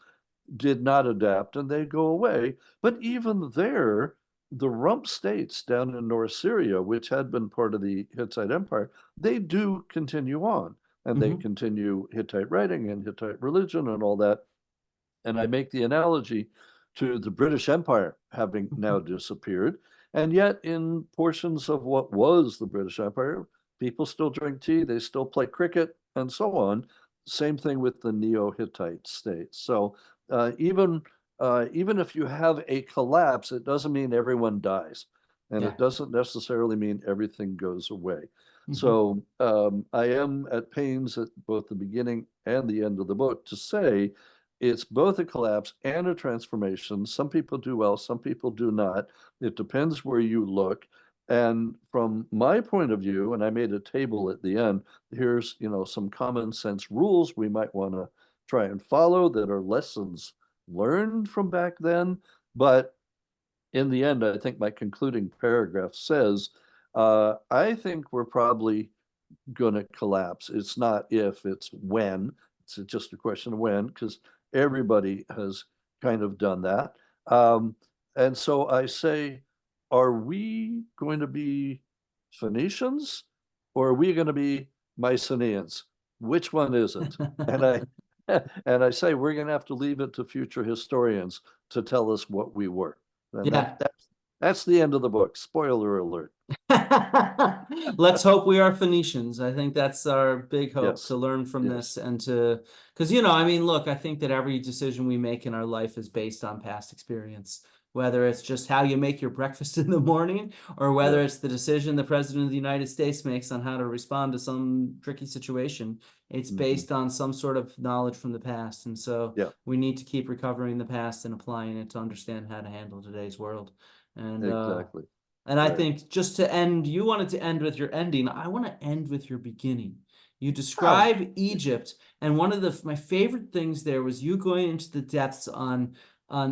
did not adapt and they go away. But even there, the rump states down in North Syria, which had been part of the Hittite Empire, they do continue on and they Hmm. continue Hittite writing and Hittite religion and all that. And I make the analogy to the British Empire having now disappeared. And yet, in portions of what was the British Empire, people still drink tea, they still play cricket, and so on. Same thing with the Neo-Hittite states. So even if you have a collapse, it doesn't mean everyone dies, and Yeah. it doesn't necessarily mean everything goes away. Mhm. So I am at pains at both the beginning and the end of the book to say it's both a collapse and a transformation. Some people do well, some people do not. It depends where you look. And from my point of view, and I made a table at the end, here's, some common sense rules we might want to try and follow that are lessons learned from back then. But in the end, I think my concluding paragraph says, I think we're probably going to collapse. It's not if, it's when. It's just a question of when, because everybody has kind of done that. And so I say, are we going to be Phoenicians or are we going to be Mycenaeans? Which one is it? And I and I say we're going to have to leave it to future historians to tell us what we were. And Yeah. that's the end of the book. Spoiler alert. Let's hope we are Phoenicians. I think that's our big hope, to Yes. learn from Yes. this and to, because, I mean, look, I think that every decision we make in our life is based on past experience, whether it's just how you make your breakfast in the morning or whether Yeah. it's the decision the President of the United States makes on how to respond to some tricky situation. It's Mhm. based on some sort of knowledge from the past. And so Yeah. we need to keep recovering the past and applying it to understand how to handle today's world. And Exactly. I Right. think, just to end, you wanted to end with your ending. I want to end with your beginning. You Oh, describe Egypt, and one of my favorite things there was you going into the depths on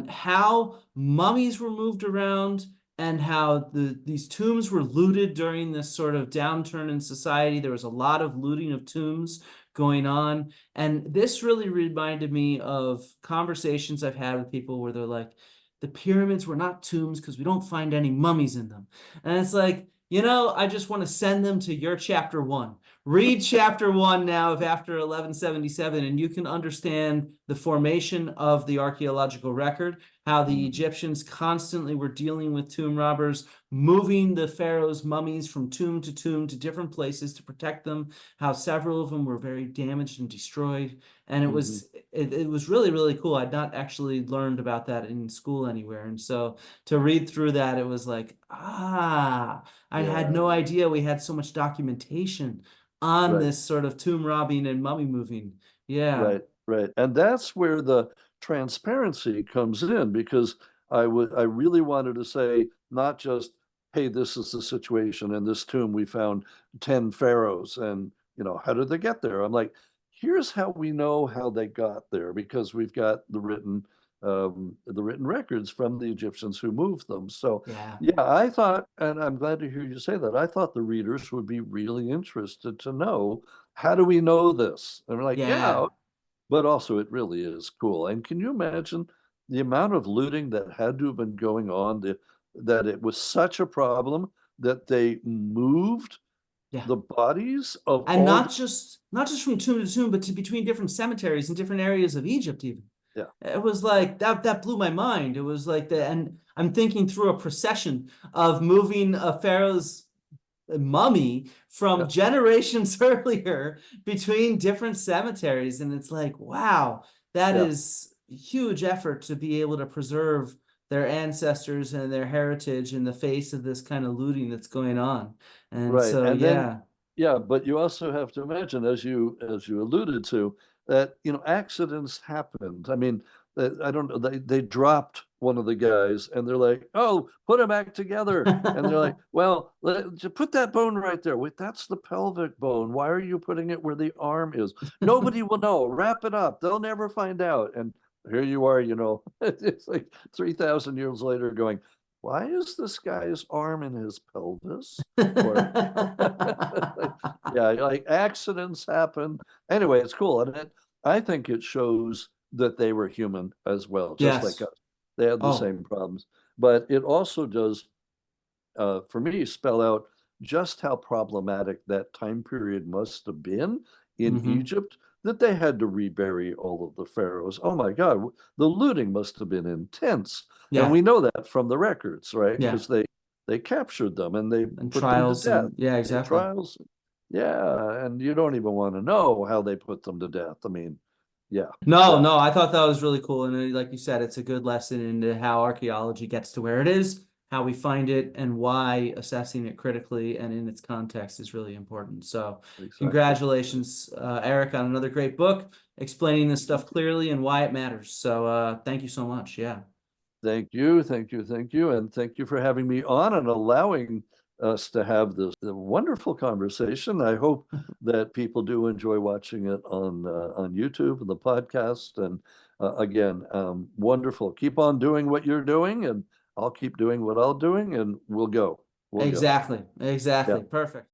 how mummies were moved around and how these tombs were looted during this sort of downturn in society. There was a lot of looting of tombs going on, and this really reminded me of conversations I've had with people where they're like, the pyramids were not tombs because we don't find any mummies in them. And it's like, I just want to send them to your chapter one. Read chapter one now of after 1177, and you can understand the formation of the archaeological record, how the mhm. Egyptians constantly were dealing with tomb robbers, moving the pharaoh's mummies from tomb to different places to protect them, how several of them were very damaged and destroyed. And Mhm. it was really, really cool. I'd not actually learned about that in school anywhere. And so to read through that, it was like, I had no Yeah. idea we had so much documentation on Right. this sort of tomb robbing and mummy moving. Yeah. Right. Right. And that's where the transparency comes in because I really wanted to say not just, hey, this is the situation in this tomb we found 10 pharaohs and how did they get there? I'm like, here's how we know how they got there because we've got the written records from the Egyptians who moved them. So Yeah. yeah, I thought, and I'm glad to hear you say that, I thought the readers would be really interested to know, how do we know this? And we're like, yeah, Yeah. but also it really is cool. And can you imagine the amount of looting that had to have been going on, that it was such a problem that they moved Yeah. the bodies of And all the, not just from tomb to tomb, but to between different cemeteries in different areas of Egypt even. yeah, It was like that blew my mind. It was like yeah, and I'm thinking through a procession of moving a pharaoh's mummy from yeah, generations earlier between different cemeteries. And it's like, wow, that yeah, is huge effort to be able to preserve their ancestors and their heritage in the face of this kind of looting that's going on. And right. so, And then, yeah. yeah, but you also have to imagine, as you alluded to, that accidents happened. I mean, I don't know, they dropped one of the guys, and they're like, "Oh, put him back together," and they're like, "Well, just put that bone right there. Wait, that's the pelvic bone. Why are you putting it where the arm is? Nobody will know. Wrap it up. They'll never find out." And here you are, it's like 3,000 years later, going, "Why is this guy's arm in his pelvis?" Or yeah, like accidents happen. Anyway, it's cool. And I think it shows that they were human as well, just like Yes. us. They had the Oh. same problems. But it also does, for me, spell out just how problematic that time period must have been in Hmm. Egypt, that they had to rebury all of the pharaohs. Oh my God, the looting must have been intense. And Yeah. we know that from the records, right? Yeah. Because they captured them and they And put them to trials death. and yeah, Yeah, exactly. trials. Yeah, and you don't even want to know how they put them to death. I mean, yeah, No, yeah, no, I thought that was really cool. And like you said, it's a good lesson into how archaeology gets to where it is how we find it and why assessing it critically and in its context is really important. So Exactly. congratulations, Eric, on another great book explaining this stuff clearly and why it matters. So thank you so much. Yeah. Thank you, thank you, thank you, and thank you for having me on and allowing us to have this wonderful conversation. I hope that people do enjoy watching it on YouTube and the podcast. And again, wonderful. Keep on doing what you're doing, and I'll keep doing what I'm doing, and we'll go. We'll go. Exactly. Yeah. Perfect.